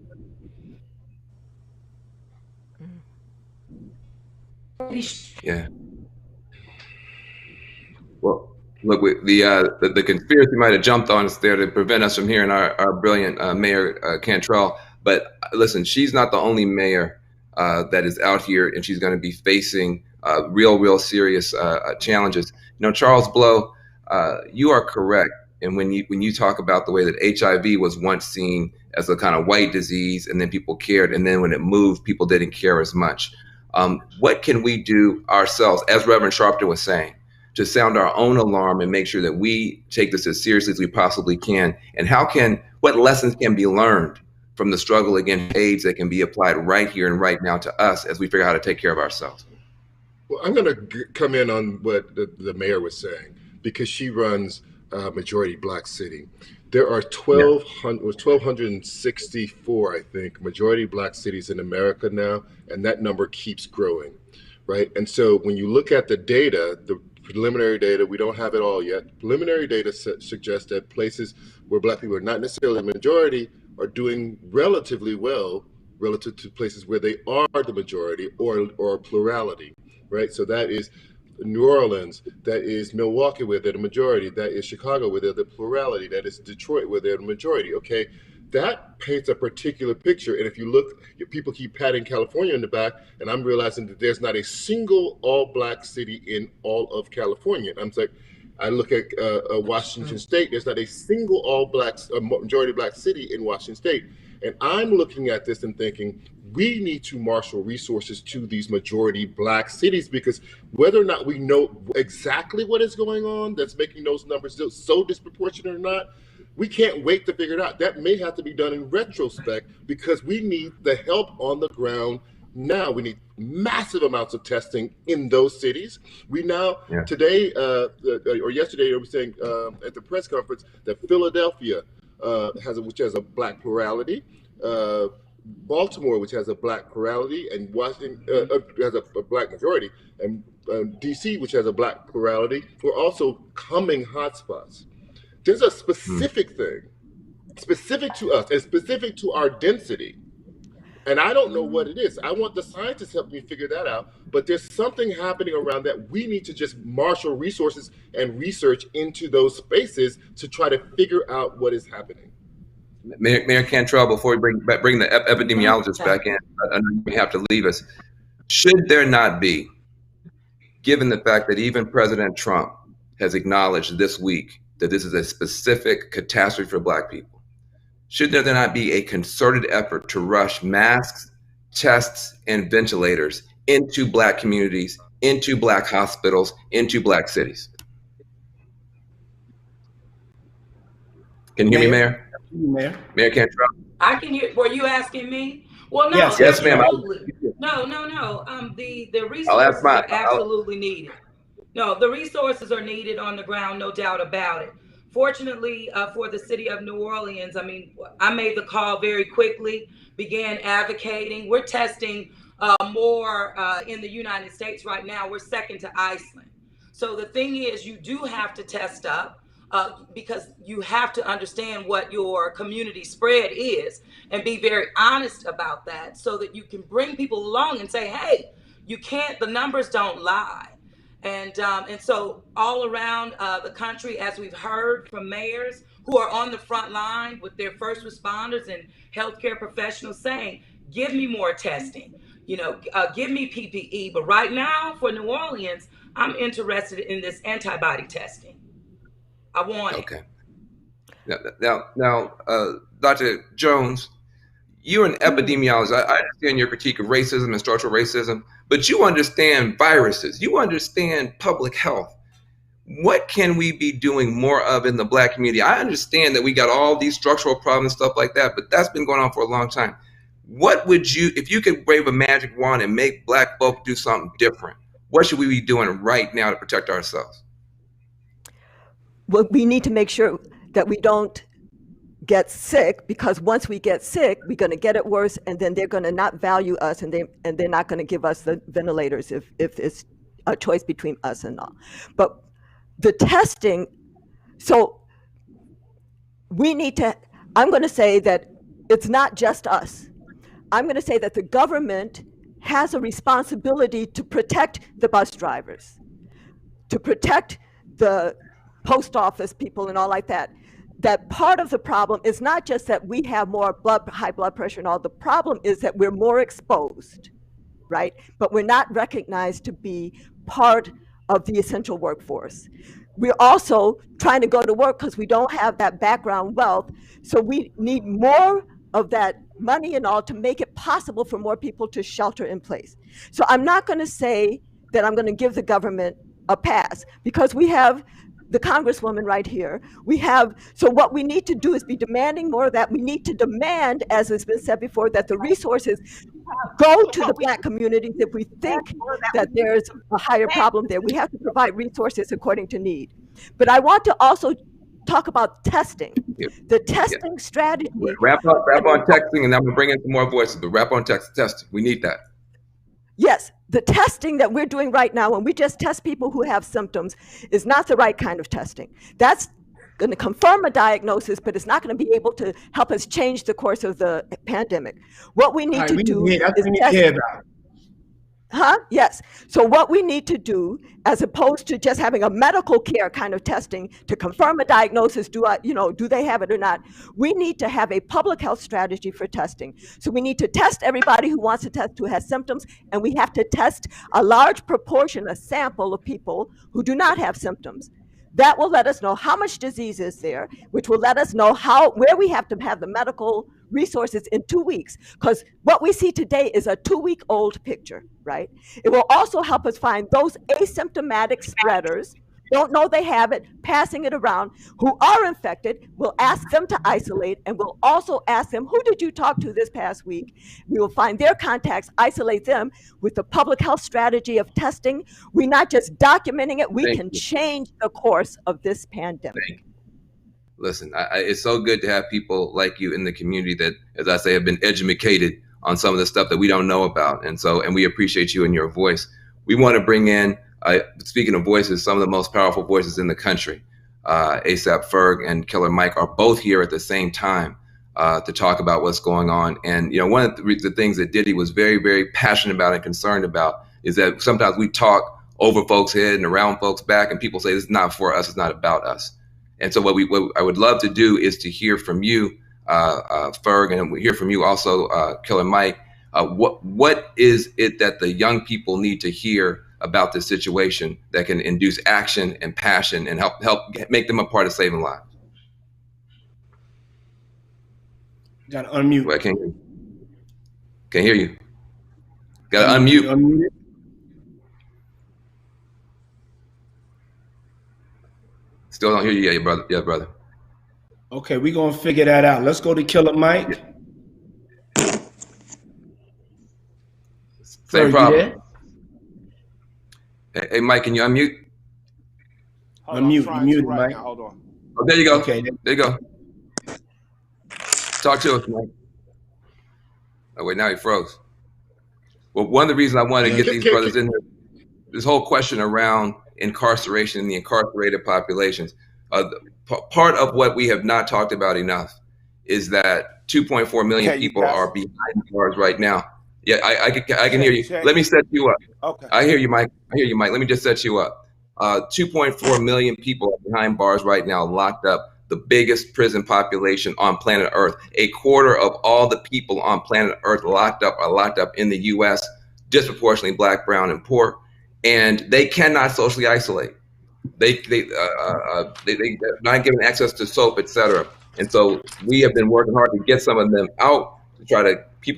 Yeah. Well, look, the conspiracy might have jumped on us there to prevent us from hearing our brilliant Mayor Cantrell. But listen, she's not the only mayor that is out here, and she's going to be facing real serious challenges. Charles Blow, you are correct. And when you talk about the way that HIV was once seen as a kind of white disease, and then people cared, and then when it moved, people didn't care as much. What can we do ourselves, as Reverend Sharpton was saying, to sound our own alarm and make sure that we take this as seriously as we possibly can? And what lessons can be learned from the struggle against AIDS that can be applied right here and right now to us as we figure out how to take care of ourselves? Well, I'm going to come in on what the mayor was saying, because she runs a majority Black city. There are 1,264, I think, majority Black cities in America now, and that number keeps growing. right? And so when you look at the data, the preliminary data, we don't have it all yet. Preliminary data suggests that places where Black people are not necessarily a majority are doing relatively well relative to places where they are the majority or plurality, right? So that is New Orleans, that is Milwaukee, where they're the majority, that is Chicago, where they're the plurality, that is Detroit, where they're the majority, okay? That paints a particular picture. And if you look, people keep patting California in the back, and I'm realizing that there's not a single all-Black city in all of California. I'm like, I look at Washington State, there's not a single all-Black, majority Black city in Washington State. And I'm looking at this and thinking, we need to marshal resources to these majority Black cities, because whether or not we know exactly what is going on that's making those numbers so disproportionate or not, we can't wait to figure it out. That may have to be done in retrospect, because we need the help on the ground now. We need massive amounts of testing in those cities. We now, today or yesterday, I was saying at the press conference that Philadelphia which has a Black plurality, Baltimore, which has a Black plurality, and Washington has a Black majority, and DC, which has a Black plurality, were also coming hotspots. There's a specific thing, specific to us and specific to our density. And I don't know what it is. I want the scientists to help me figure that out. But there's something happening around that. We need to just marshal resources and research into those spaces to try to figure out what is happening. Mayor Cantrell, before we bring the epidemiologist back in, I know you have to leave us. Should there not be, given the fact that even President Trump has acknowledged this week that this is a specific catastrophe for Black people, should there not be a concerted effort to rush masks, tests, and ventilators into Black communities, into Black hospitals, into Black cities? Can you hear me, Mayor? Mayor Cantrell? I can hear. Were you asking me? Well, no. Yes, ma'am. No. The resources are absolutely needed. No, the resources are needed on the ground, no doubt about it. Fortunately for the city of New Orleans, I mean, I made the call very quickly, began advocating. We're testing more in the United States right now. We're second to Iceland. So the thing is, you do have to test up because you have to understand what your community spread is and be very honest about that so that you can bring people along and say, hey, you can't, the numbers don't lie. And so all around the country, as we've heard from mayors who are on the front line with their first responders and healthcare professionals saying, give me more testing, give me PPE. But right now for New Orleans, I'm interested in this antibody testing. I want it. Now, Dr. Jones, you're an epidemiologist. I understand your critique of racism and structural racism, but you understand viruses. You understand public health. What can we be doing more of in the Black community? I understand that we got all these structural problems, stuff like that, but that's been going on for a long time. What would you, if you could wave a magic wand and make Black folk do something different, what should we be doing right now to protect ourselves? Well, we need to make sure that we don't get sick, because once we get sick, we're going to get it worse, and then they're going to not value us, and they're not going to give us the ventilators if it's a choice between us and all. But the testing, so we need to, I'm going to say that it's not just us. I'm going to say that the government has a responsibility to protect the bus drivers, to protect the post office people and all like that. That part of the problem is not just that we have more high blood pressure and all. The problem is that we're more exposed, right? But we're not recognized to be part of the essential workforce. We're also trying to go to work because we don't have that background wealth. So we need more of that money and all to make it possible for more people to shelter in place. So I'm not going to say that I'm going to give the government a pass, because we have the Congresswoman right here. So what we need to do is be demanding more of that. We need to demand, as has been said before, that the resources go to the Black communities. If we think that there's a higher problem there, we have to provide resources according to need. But I want to also talk about testing, the testing strategy. Wrap on testing, and I'm going to bring in some more voices, but wrap on testing. We need that. Yes, the testing that we're doing right now, when we just test people who have symptoms, is not the right kind of testing. That's going to confirm a diagnosis, but it's not going to be able to help us change the course of the pandemic. What we need to do is test. Yes. So what we need to do, as opposed to just having a medical care kind of testing to confirm a diagnosis, do they have it or not? We need to have a public health strategy for testing. So we need to test everybody who wants to test, who has symptoms, and we have to test a large proportion, a sample of people who do not have symptoms. That will let us know how much disease is there, which will let us know where we have to have the medical resources in 2 weeks. Because what we see today is a 2-week-old picture, right? It will also help us find those asymptomatic spreaders, don't know they have it, passing it around, who are infected. We'll ask them to isolate, and we'll also ask them, who did you talk to this past week? We will find their contacts, isolate them. With the public health strategy of testing, we're not just documenting it, we can change the course of this pandemic. Listen, it's so good to have people like you in the community that, as I say, have been educated on some of the stuff that we don't know about. And we appreciate you and your voice. We want to bring in, speaking of voices, some of the most powerful voices in the country. ASAP Ferg and Killer Mike are both here at the same time to talk about what's going on. And, one of the things that Diddy was very, very passionate about and concerned about is that sometimes we talk over folks' head and around folks' back, and people say, this is not for us, it's not about us. And so what I would love to do is to hear from you, Ferg, and we hear from you also, Killer Mike. What is it that the young people need to hear about this situation that can induce action and passion and help make them a part of saving lives? You gotta unmute. Well, I can't hear you. Gotta unmute. Still don't hear you yet, brother. Yeah, brother. Okay, we're gonna figure that out. Let's go to Killer Mike. Same problem. Hey, Mike, can you unmute? Unmute, Mike. Now, hold on. Oh, there you go. Okay. There you go. Talk to us, Mike. Oh, wait, now he froze. Well, one of the reasons I wanted to get these brothers in here, this whole question around incarceration and the incarcerated populations. Part of what we have not talked about enough is that 2.4 million people are behind bars right now. Yeah, I can hear you. Let me set you up. Okay. I hear you, Mike. Let me just set you up. 2.4 million people are behind bars right now, locked up. The biggest prison population on planet Earth. A quarter of all the people on planet Earth are locked up in the U.S., disproportionately Black, brown, and poor. And they cannot socially isolate. They're not given access to soap, etc. And so we have been working hard to get some of them out, to try to keep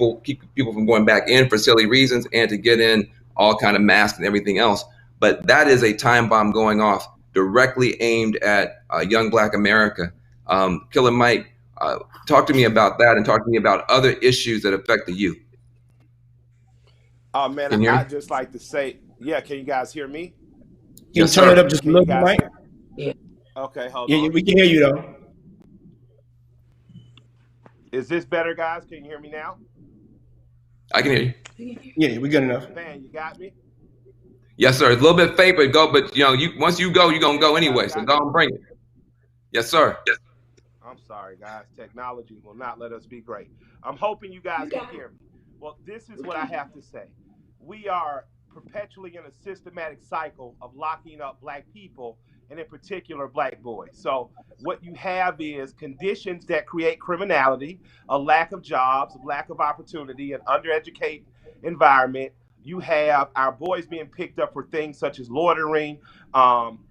people from going back in for silly reasons, and to get in all kind of masks and everything else. But that is a time bomb going off directly aimed at young Black America. Killer Mike, talk to me about that, and talk to me about other issues that affect the youth. Man, I'd just like to say, yeah, can you guys hear me? Can you turn it up just a little bit, Mike? Yeah. Okay, hold on. Yeah, we can hear you, though. Is this better, guys? Can you hear me now? I can hear you. Yeah, we're good enough. Man, you got me? Yes, sir. It's a little bit faint, but once you go, you're going to go anyway, so go and bring it. Yes, sir. Yes. I'm sorry, guys. Technology will not let us be great. I'm hoping you guys can hear me. Well, this is what I have to say. We are perpetually in a systematic cycle of locking up Black people, and in particular Black boys. So what you have is conditions that create criminality, a lack of jobs, a lack of opportunity, an undereducated environment. You have our boys being picked up for things such as loitering,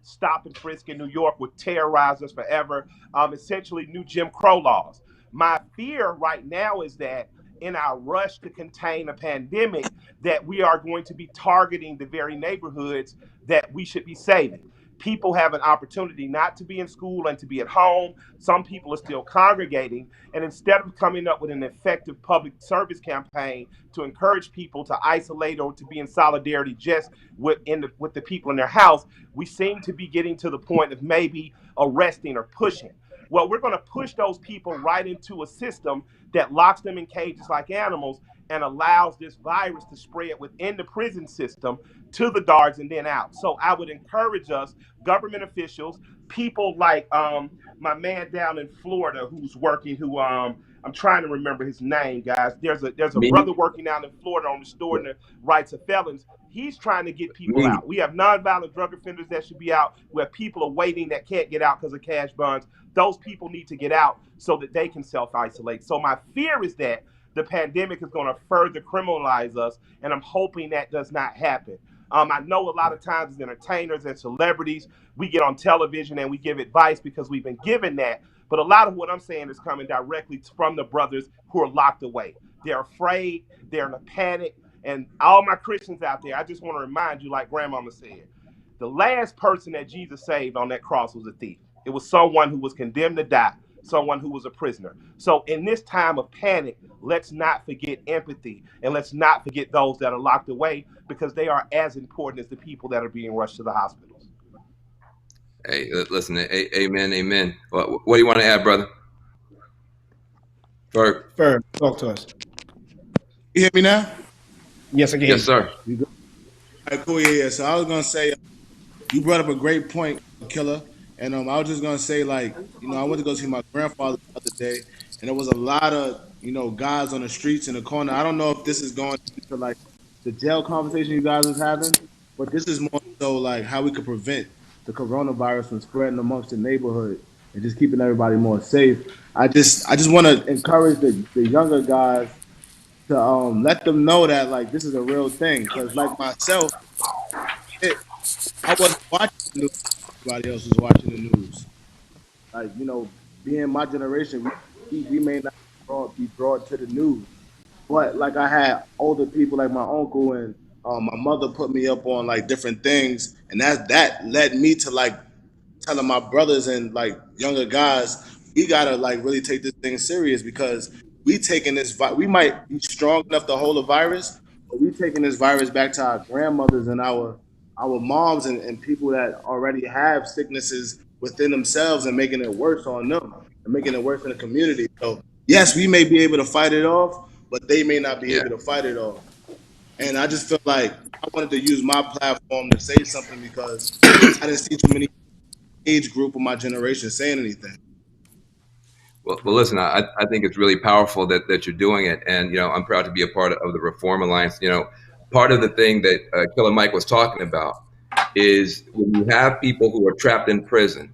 stop and frisk in New York would terrorize us forever, essentially new Jim Crow laws. My fear right now is that in our rush to contain a pandemic, that we are going to be targeting the very neighborhoods that we should be saving. People have an opportunity not to be in school and to be at home. Some people are still congregating. And instead of coming up with an effective public service campaign to encourage people to isolate or to be in solidarity just with the people in their house, we seem to be getting to the point of maybe arresting or pushing. Well, we're going to push those people right into a system that locks them in cages like animals and allows this virus to spread within the prison system to the guards and then out. So I would encourage us, government officials, people like my man down in Florida who's working, who I'm trying to remember his name, guys. There's a brother working down in Florida on restoring the rights of felons. He's trying to get people out. We have nonviolent drug offenders that should be out. We have people awaiting that can't get out because of cash bonds. Those people need to get out so that they can self-isolate. So my fear is that the pandemic is going to further criminalize us, and I'm hoping that does not happen. I know a lot of times as entertainers and celebrities, we get on television and we give advice because we've been given that. But a lot of what I'm saying is coming directly from the brothers who are locked away. They're afraid, they're in a panic. And all my Christians out there, I just want to remind you, like Grandmama said, the last person that Jesus saved on that cross was a thief. It was someone who was condemned to die, someone who was a prisoner. So in this time of panic, let's not forget empathy, and let's not forget those that are locked away, because they are as important as the people that are being rushed to the hospitals. Hey, listen, amen, amen. What do you want to add, brother? Ferg, talk to us. You hear me now? Yes, I can. Yes, sir. You good? All right, cool. Yeah. So I was gonna say, you brought up a great point, Killer, and I was just gonna say, like, I went to go see my grandfather the other day, and there was a lot of guys on the streets in the corner. I don't know if this is going into like the jail conversation you guys was having, but this is more so like how we could prevent the coronavirus from spreading amongst the neighborhood and just keeping everybody more safe. I just want to encourage the younger guys to let them know that like this is a real thing, because like myself, I wasn't watching the news. Everybody else was watching the news. Like, being my generation, we may not be brought to the news, but like I had older people like my uncle and my mother put me up on like different things, and that led me to like telling my brothers and like younger guys, we gotta like really take this thing serious, because we taking this we might be strong enough to hold a virus, but we taking this virus back to our grandmothers and our moms and people that already have sicknesses within themselves and making it worse on them and making it worse in the community. So yes, we may be able to fight it off, but they may not be able to fight it off. And I just feel like I wanted to use my platform to say something, because I didn't see too many age group of my generation saying anything. Well, listen, I think it's really powerful that you're doing it. And, I'm proud to be a part of the Reform Alliance. Part of the thing that Killer Mike was talking about is when you have people who are trapped in prison,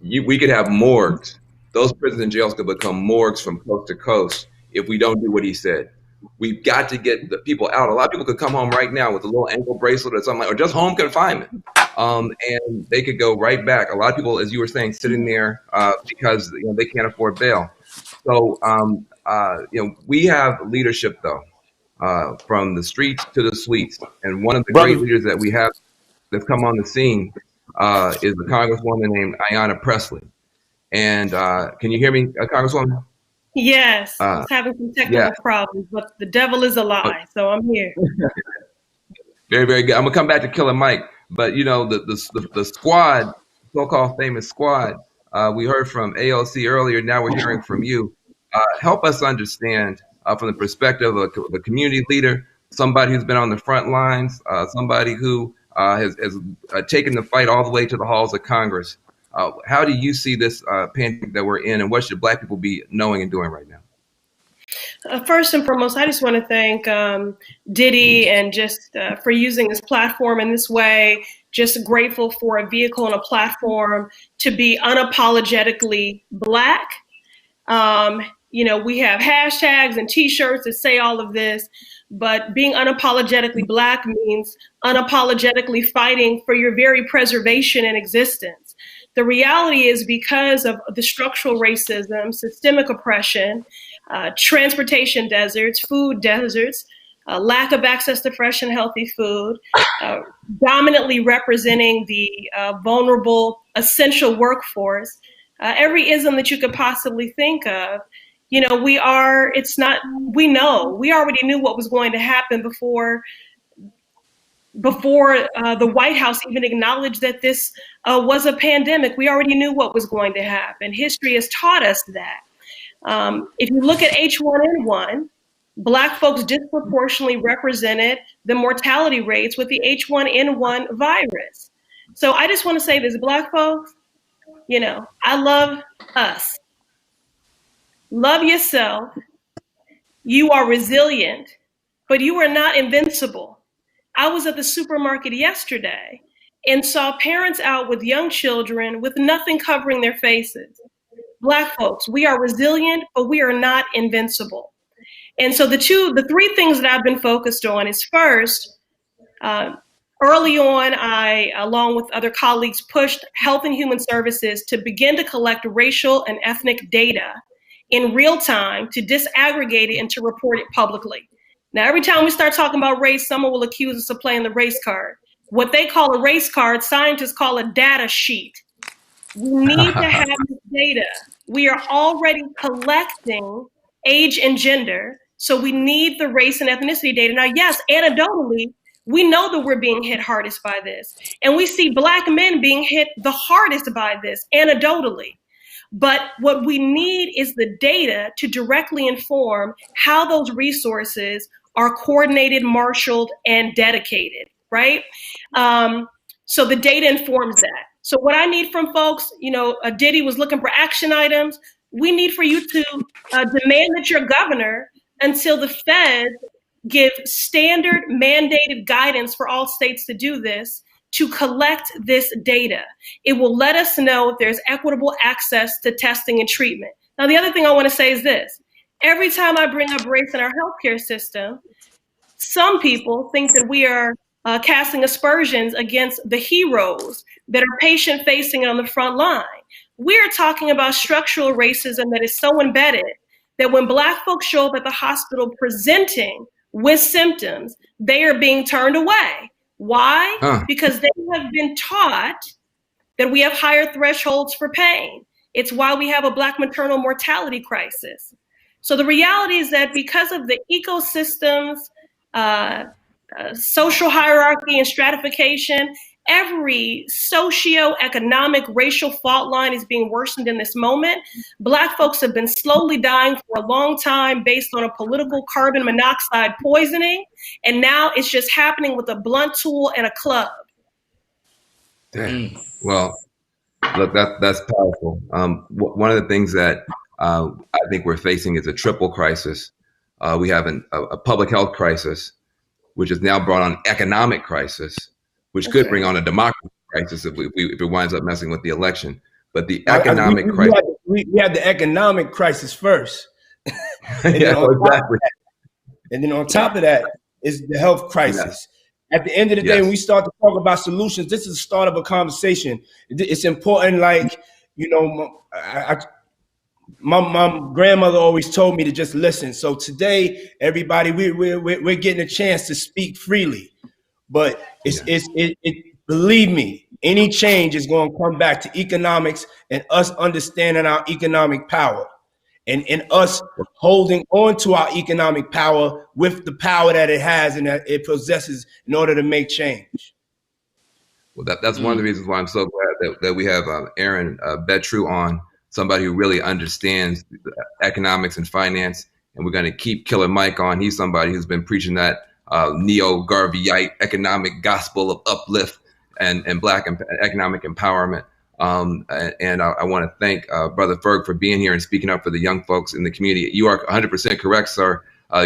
we could have morgues. Those prisons and jails could become morgues from coast to coast if we don't do what he said. We've got to get the people out. A lot of people could come home right now with a little ankle bracelet or something, or just home confinement. And they could go right back. A lot of people, as you were saying, sitting there because they can't afford bail. So we have leadership though, from the streets to the suites. And one of the great leaders that we have that's come on the scene is a Congresswoman named Ayanna Pressley. And can you hear me, Congresswoman? Yes, I was having some technical problems, but the devil is a lie, so I'm here. Very, very good. I'm gonna come back to Killer Mike, but the squad, so-called famous squad, we heard from AOC earlier. Now we're hearing from you. Help us understand from the perspective of a community leader, somebody who's been on the front lines, somebody who has taken the fight all the way to the halls of Congress. How do you see this pandemic that we're in, and what should Black people be knowing and doing right now? First and foremost, I just want to thank Diddy and just for using this platform in this way. Just grateful for a vehicle and a platform to be unapologetically Black. We have hashtags and T-shirts that say all of this, but being unapologetically Black means unapologetically fighting for your very preservation and existence. The reality is, because of the structural racism, systemic oppression, transportation deserts, food deserts, lack of access to fresh and healthy food, dominantly representing the vulnerable, essential workforce, every ism that you could possibly think of. We already knew what was going to happen before the White House even acknowledged that this was a pandemic. We already knew what was going to happen. History has taught us that. If you look at H1N1, Black folks disproportionately represented the mortality rates with the H1N1 virus. So I just want to say this, Black folks, I love us. Love yourself. You are resilient, but you are not invincible. I was at the supermarket yesterday and saw parents out with young children with nothing covering their faces. Black folks, we are resilient, but we are not invincible. And so the three things that I've been focused on is first, early on, I, along with other colleagues, pushed Health and Human Services to begin to collect racial and ethnic data in real time, to disaggregate it and to report it publicly. Now, every time we start talking about race, someone will accuse us of playing the race card. What they call a race card, scientists call a data sheet. We need to have this data. We are already collecting age and gender, so we need the race and ethnicity data. Now, yes, anecdotally, we know that we're being hit hardest by this. And we see Black men being hit the hardest by this, anecdotally. But what we need is the data to directly inform how those resources are coordinated, marshaled, and dedicated, right? So the data informs that. So what I need from folks, Diddy was looking for action items. We need for you to demand that your governor, until the Fed give standard mandated guidance for all states to do this, to collect this data. It will let us know if there's equitable access to testing and treatment. Now, the other thing I want to say is this. Every time I bring up race in our healthcare system, some people think that we are casting aspersions against the heroes that are patient-facing on the front line. We're talking about structural racism that is so embedded that when Black folks show up at the hospital presenting with symptoms, they are being turned away. Why? Because they have been taught that we have higher thresholds for pain. It's why we have a Black maternal mortality crisis. So the reality is that because of the ecosystems, social hierarchy and stratification, every socio-economic racial fault line is being worsened in this moment. Black folks have been slowly dying for a long time based on a political carbon monoxide poisoning. And now it's just happening with a blunt tool and a club. Damn. Well, look, that's powerful. One of the things that I think we're facing is a triple crisis. We have a public health crisis, which has now brought on economic crisis, which could bring on a democracy crisis if it winds up messing with the election. But the economic crisis. We had the economic crisis first. And exactly. And then on top of that is the health crisis. At the end of the day, when we start to talk about solutions, this is the start of a conversation. It's important, my grandmother always told me to just listen. So today, everybody, we're getting a chance to speak freely. But believe me, any change is going to come back to economics and us understanding our economic power and us holding on to our economic power with the power that it has and that it possesses in order to make change. Well, that's one of the reasons why I'm so glad that we have Aaron Betru on, somebody who really understands economics and finance. And we're going to keep Killer Mike on. He's somebody who's been preaching that neo-Garveyite economic gospel of uplift and Black economic empowerment. And I want to thank Brother Ferg for being here and speaking up for the young folks in the community. You are 100% correct, sir.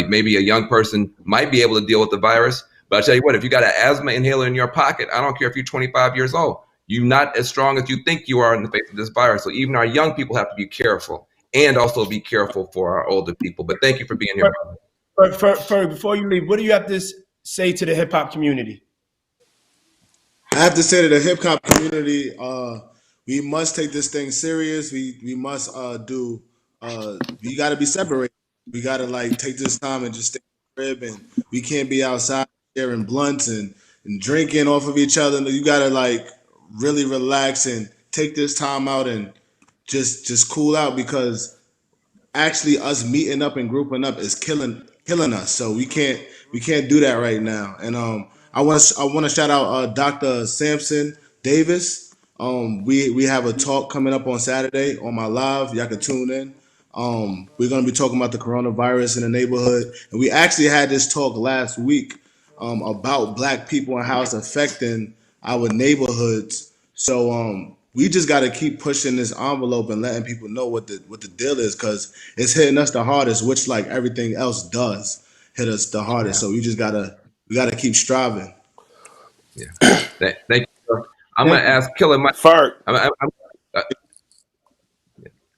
Maybe a young person might be able to deal with the virus, but I'll tell you what, if you got an asthma inhaler in your pocket, I don't care if you're 25 years old, you're not as strong as you think you are in the face of this virus. So even our young people have to be careful, and also be careful for our older people. But thank you for being here. Ferg, before you leave, what do you have to say to the hip hop community? I have to say to the hip hop community, we must take this thing serious. We must we got to be separated. We got to take this time and just stay in the crib, and we can't be outside sharing blunts and drinking off of each other. You got to really relax and take this time out and just cool out, because actually us meeting up and grouping up is killing us. So we can't do that right now. And I want to shout out Dr. Sampson Davis. We have a talk coming up on Saturday on my live. Y'all can tune in. We're going to be talking about the coronavirus in the neighborhood. And we actually had this talk last week about Black people and how it's affecting our neighborhoods. So we just got to keep pushing this envelope and letting people know what the deal is, because it's hitting us the hardest, which like everything else does hit us the hardest. So we gotta keep striving. Yeah. Thank you. I'm going to ask Killer Mike. Ferg.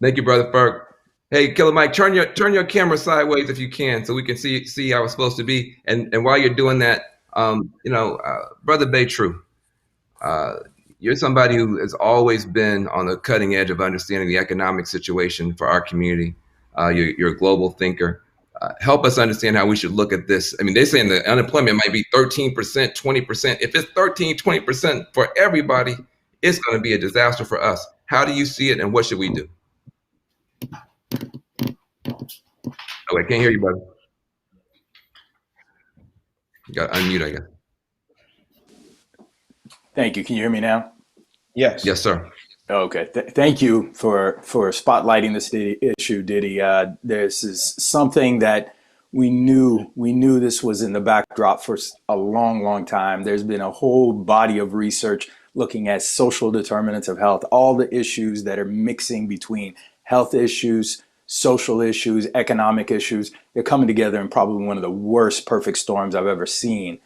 Thank you, Brother Ferg. Hey, Killer Mike, turn your camera sideways if you can, so we can see how it's supposed to be. And while you're doing that, Brother Bay True, you're somebody who has always been on the cutting edge of understanding the economic situation for our community. You're a global thinker. Help us understand how we should look at this. I mean, they're saying the unemployment might be 13%, 20%. If it's 13, 20% for everybody, it's going to be a disaster for us. How do you see it, and what should we do? Oh, I can't hear you, brother. You got to unmute, I guess. Thank you. Can you hear me now? Yes. Yes, sir. Okay. Thank you for spotlighting this issue, Diddy. This is something that we knew this was in the backdrop for a long, long time. There's been a whole body of research looking at social determinants of health, all the issues that are mixing between health issues, social issues, economic issues. They're coming together in probably one of the worst perfect storms I've ever seen.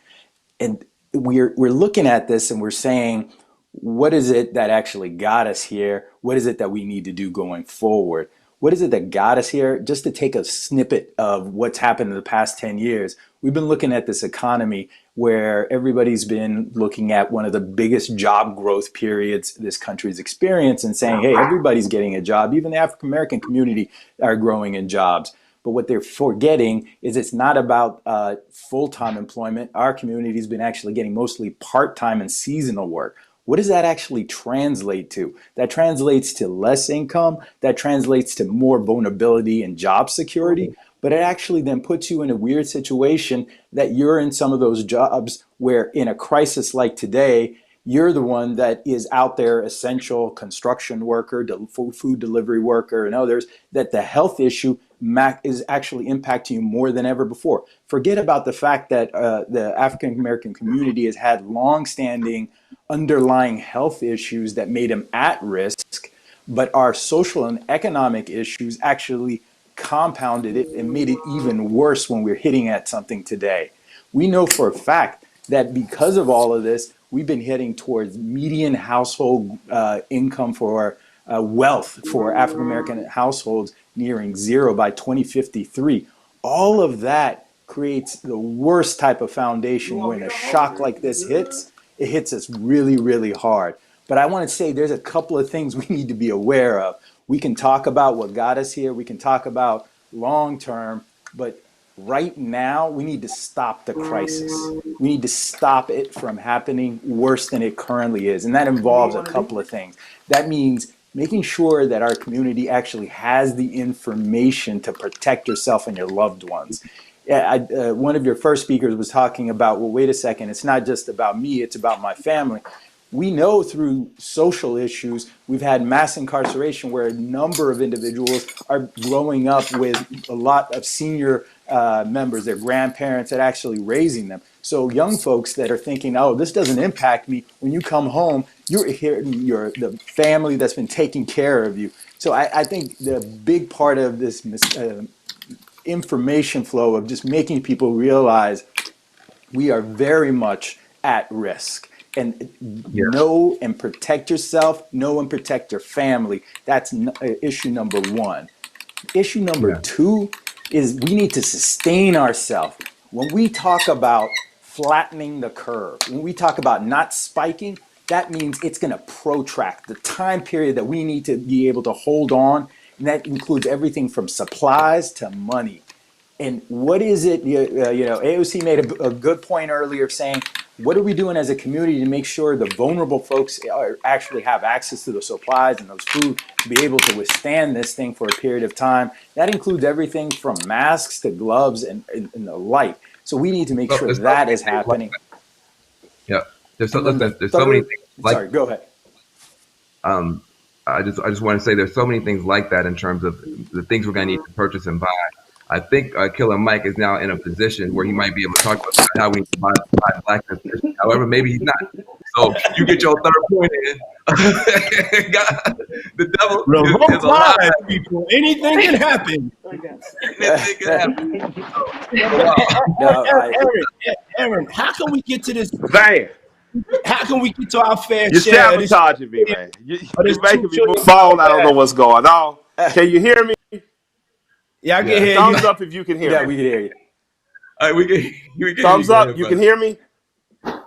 And we're looking at this and we're saying, what is it that actually got us here? What is it that we need to do going forward? What is it that got us here? Just to take a snippet of what's happened in the past 10 years, we've been looking at this economy where everybody's been looking at one of the biggest job growth periods this country's experienced and saying, hey, everybody's getting a job. Even the African-American community are growing in jobs. But what they're forgetting is it's not about full-time employment. Our community has been actually getting mostly part-time and seasonal work. What does that actually translate to? That translates to less income. That translates to more vulnerability and job security. But it actually then puts you in a weird situation that you're in some of those jobs where in a crisis like today, you're the one that is out there, essential construction worker, food delivery worker, and others, that the health issue is actually impacting you more than ever before. Forget about the fact that the African American community has had longstanding underlying health issues that made them at risk, but our social and economic issues actually compounded it and made it even worse when we're hitting at something today. We know for a fact that because of all of this, we've been heading towards median household income for wealth for African American households nearing zero by 2053. All of that creates the worst type of foundation when a shock like this hits. It hits us really, really hard. But I want to say there's a couple of things we need to be aware of. We can talk about what got us here. We can talk about long term, but right now we need to stop the crisis. We need to stop it from happening worse than it currently is. And that involves a couple of things. That means making sure that our community actually has the information to protect yourself and your loved ones. One of your first speakers was talking about, well, wait a second, it's not just about me, it's about my family. We know through social issues, we've had mass incarceration where a number of individuals are growing up with a lot of senior members, their grandparents that are actually raising them. So young folks that are thinking, oh, this doesn't impact me, when you come home, you're hearing the family that's been taking care of you. So I think the big part of this information flow of just making people realize we are very much at risk. And know and protect yourself, know and protect your family. That's issue number one. Issue number two is we need to sustain ourselves. When we talk about flattening the curve, when we talk about not spiking, that means it's going to protract the time period that we need to be able to hold on. And that includes everything from supplies to money. And what is it, AOC made a good point earlier saying, what are we doing as a community to make sure the vulnerable folks actually have access to those supplies and those food to be able to withstand this thing for a period of time? That includes everything from masks to gloves and the like. So we need to make sure that is happening. Yeah, there's so many things. Sorry, go ahead. I just want to say there's so many things like that in terms of the things we're going to need to purchase and buy. I think Killer Mike is now in a position where he might be able to talk about how we need to buy blackness. However, maybe he's not. So you get your third point in. God, the devil is alive. People. Anything can happen. Anything can happen. Aaron, how can we get to this? Man. How can we get to our fair You're share? You're sabotaging me, man. You're making me move on. I don't know what's going on. Can you hear me? Yeah, I can hear you. Thumbs up if you can hear me. Yeah, we can hear you. All right, we can Thumbs up. You can hear me?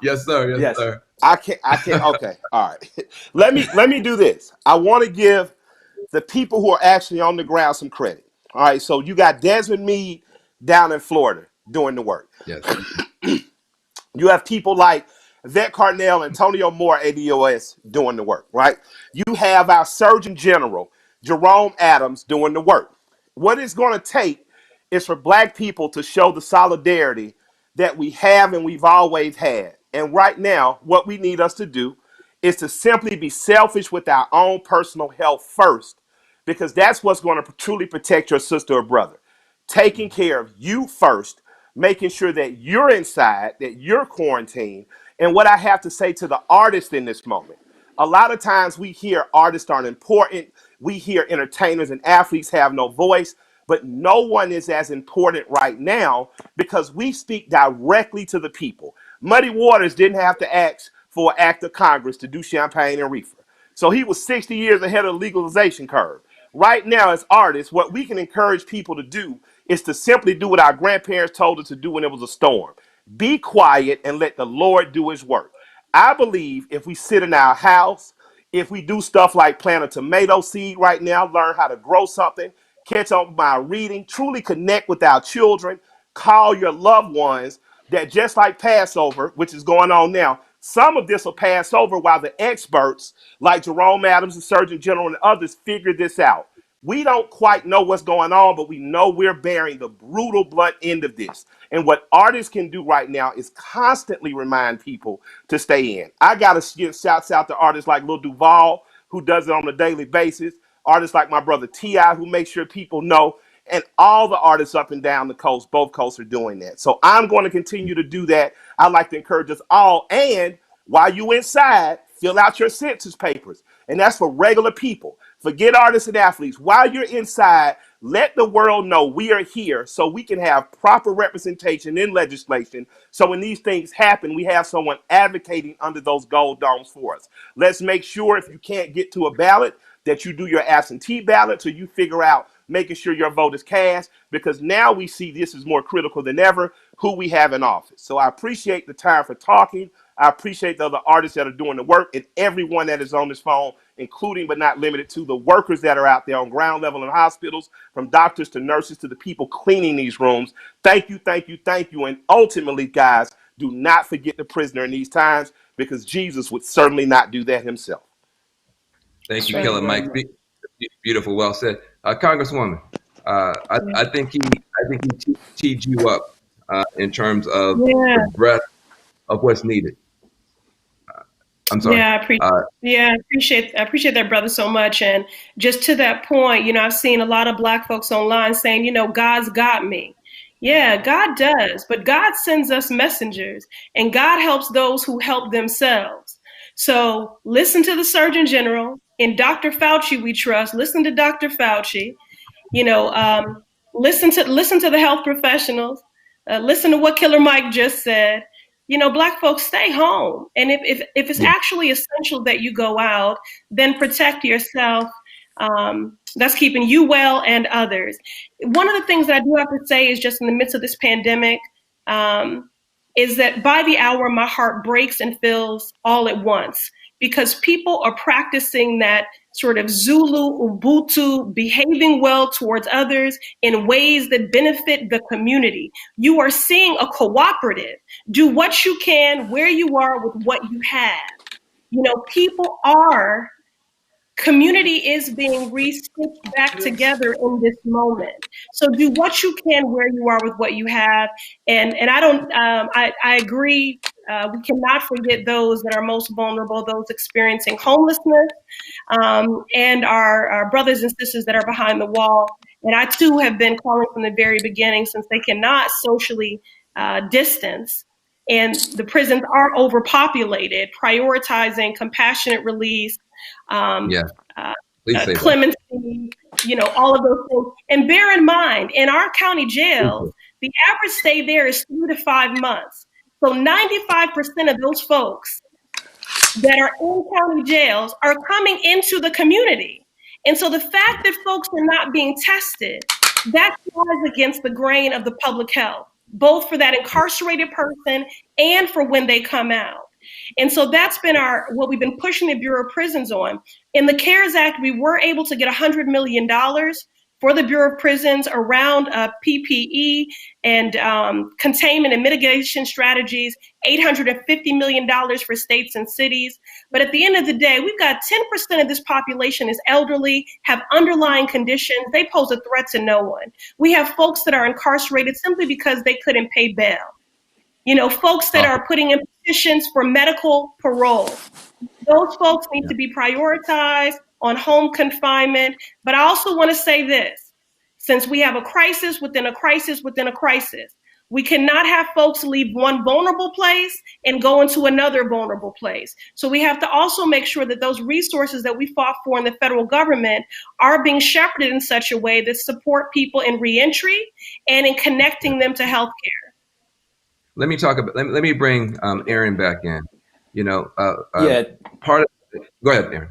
Yes, sir. Yes, sir. I can't. Okay. All right. Let me do this. I want to give the people who are actually on the ground some credit. All right. So you got Desmond Meade down in Florida doing the work. Yes. You have people like Vet Carnell, Antonio Moore, ADOS doing the work, right? You have our Surgeon General, Jerome Adams, doing the work. What it's going to take is for Black people to show the solidarity that we have and we've always had. And right now, what we need us to do is to simply be selfish with our own personal health first, because that's what's going to truly protect your sister or brother. Taking care of you first, making sure that you're inside, that you're quarantined. And what I have to say to the artists in this moment, a lot of times we hear artists aren't important. We hear entertainers and athletes have no voice, but no one is as important right now because we speak directly to the people. Muddy Waters didn't have to ask for an act of Congress to do champagne and reefer. So he was 60 years ahead of the legalization curve. Right now, as artists, what we can encourage people to do is to simply do what our grandparents told us to do when it was a storm. Be quiet and let the Lord do his work. I believe if we sit in our house, if we do stuff like plant a tomato seed right now, learn how to grow something, catch up by reading, truly connect with our children, call your loved ones, that just like Passover, which is going on now, some of this will pass over while the experts like Jerome Adams, the Surgeon General, and others figure this out. We don't quite know what's going on, but we know we're bearing the brutal blunt end of this. And what artists can do right now is constantly remind people to stay in. I got to give shouts out to artists like Lil Duval, who does it on a daily basis. Artists like my brother T.I., who makes sure people know. And all the artists up and down the coast, both coasts, are doing that. So I'm going to continue to do that. I'd like to encourage us all. And while you inside, fill out your census papers. And that's for regular people. Forget artists and athletes. While you're inside, let the world know we are here so we can have proper representation in legislation. So when these things happen, we have someone advocating under those gold domes for us. Let's make sure if you can't get to a ballot that you do your absentee ballot so you figure out making sure your vote is cast, because now we see this is more critical than ever, who we have in office. So I appreciate the time for talking. I appreciate the other artists that are doing the work and everyone that is on this phone, including but not limited to the workers that are out there on ground level in hospitals, from doctors to nurses to the people cleaning these rooms. Thank you, thank you, thank you. And ultimately, guys, do not forget the prisoner in these times, because Jesus would certainly not do that himself. Thank you, Killer Mike. Beautiful, well said, Congresswoman. I think he teed you up in terms of the breadth of what's needed. I'm sorry. Yeah, I appreciate that, brother, so much. And just to that point, I've seen a lot of Black folks online saying, God's got me. Yeah, God does, but God sends us messengers, and God helps those who help themselves. So listen to the Surgeon General. In Dr. Fauci we trust. Listen to Dr. Fauci. Listen to the health professionals. Listen to what Killer Mike just said. Black folks, stay home. And if it's actually essential that you go out, then protect yourself. That's keeping you well and others. One of the things that I do have to say is, just in the midst of this pandemic, is that by the hour, my heart breaks and fills all at once, because people are practicing that sort of Zulu Ubuntu, behaving well towards others in ways that benefit the community. You are seeing a cooperative. Do what you can where you are with what you have. Community is being re-stitched back together in this moment. So do what you can where you are with what you have. And I agree. We cannot forget those that are most vulnerable, those experiencing homelessness, and our brothers and sisters that are behind the wall. And I too have been calling from the very beginning, since they cannot socially distance and the prisons are overpopulated, prioritizing compassionate release, clemency, all of those things. And bear in mind, in our county jails, the average stay there is 3 to 5 months. So 95% of those folks that are in county jails are coming into the community. And so the fact that folks are not being tested, that flies against the grain of the public health, both for that incarcerated person and for when they come out. And so that's been what we've been pushing the Bureau of Prisons on. In the CARES Act, we were able to get $100 million for the Bureau of Prisons around PPE and containment and mitigation strategies, $850 million for states and cities. But at the end of the day, we've got 10% of this population is elderly, have underlying conditions. They pose a threat to no one. We have folks that are incarcerated simply because they couldn't pay bail. Folks that are putting in petitions for medical parole. Those folks need to be prioritized on home confinement. But I also want to say this, since we have a crisis within a crisis within a crisis, we cannot have folks leave one vulnerable place and go into another vulnerable place. So we have to also make sure that those resources that we fought for in the federal government are being shepherded in such a way that support people in reentry and in connecting them to healthcare. Let me bring Aaron back in. Part of go ahead, Aaron.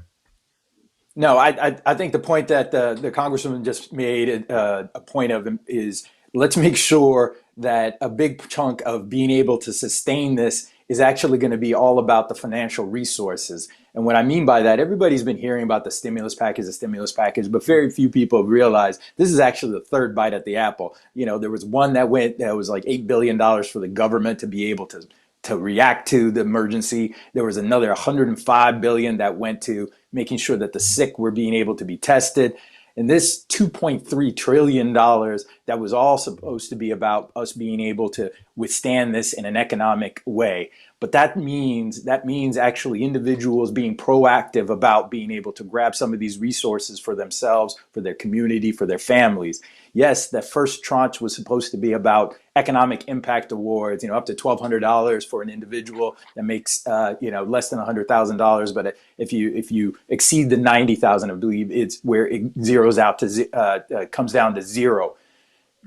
No, I think the point that the Congresswoman just made a point of is, let's make sure that a big chunk of being able to sustain this is actually going to be all about the financial resources. And what I mean by that, everybody's been hearing about the stimulus package, but very few people have realized this is actually the third bite at the apple. There was one that was like $8 billion for the government to be able to react to the emergency. There was another $105 billion that went to making sure that the sick were being able to be tested. And this $2.3 trillion that was all supposed to be about us being able to withstand this in an economic way. But that means actually individuals being proactive about being able to grab some of these resources for themselves, for their community, for their families. Yes, the first tranche was supposed to be about economic impact awards, up to $1,200 for an individual that makes less than $100,000. But if you exceed the $90,000, I believe it's where it zeroes out to comes down to zero.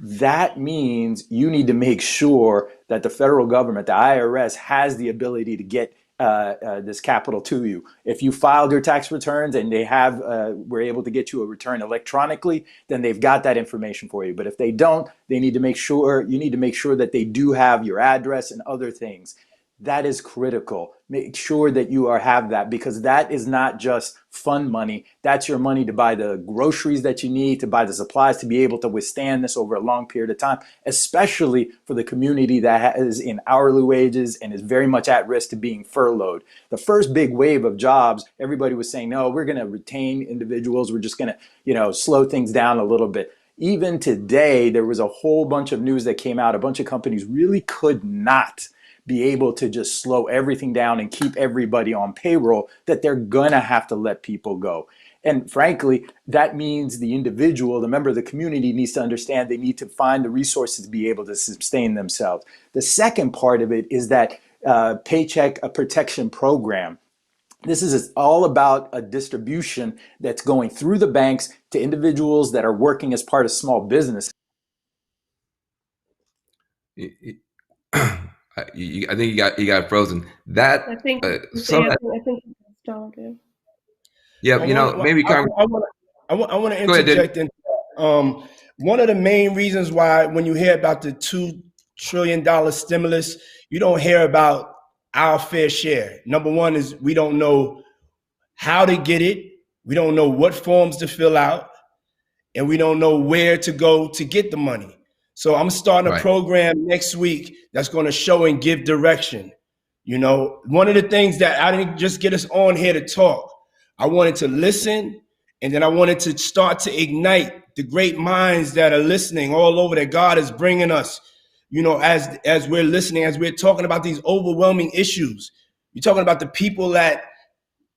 That means you need to make sure that the federal government, the IRS, has the ability to get this capital to you. If you filed your tax returns and they were able to get you a return electronically, then they've got that information for you. But if they don't, you need to make sure that they do have your address and other things. That is critical. Make sure that you have that, because that is not just fund money. That's your money to buy the groceries that you need, to buy the supplies to be able to withstand this over a long period of time, especially for the community that is in hourly wages and is very much at risk to being furloughed. The first big wave of jobs, everybody was saying, no, we're going to retain individuals. We're just going to, slow things down a little bit. Even today, there was a whole bunch of news that came out. A bunch of companies really could not be able to just slow everything down and keep everybody on payroll, that they're going to have to let people go. And frankly, that means the individual, the member of the community, needs to understand they need to find the resources to be able to sustain themselves. The second part of it is that Paycheck Protection Program. This is all about a distribution that's going through the banks to individuals that are working as part of small business. I think you got frozen. That I think I think started. Yeah, maybe I want to interject in. One of the main reasons why, when you hear about the $2 trillion stimulus, you don't hear about our fair share. Number one is we don't know how to get it. We don't know what forms to fill out, and we don't know where to go to get the money. So I'm starting a program next week that's going to show and give direction. One of the things that I didn't just get us on here to talk, I wanted to listen, and then I wanted to start to ignite the great minds that are listening all over, that God is bringing us, as we're listening, as we're talking about these overwhelming issues. You're talking about the people that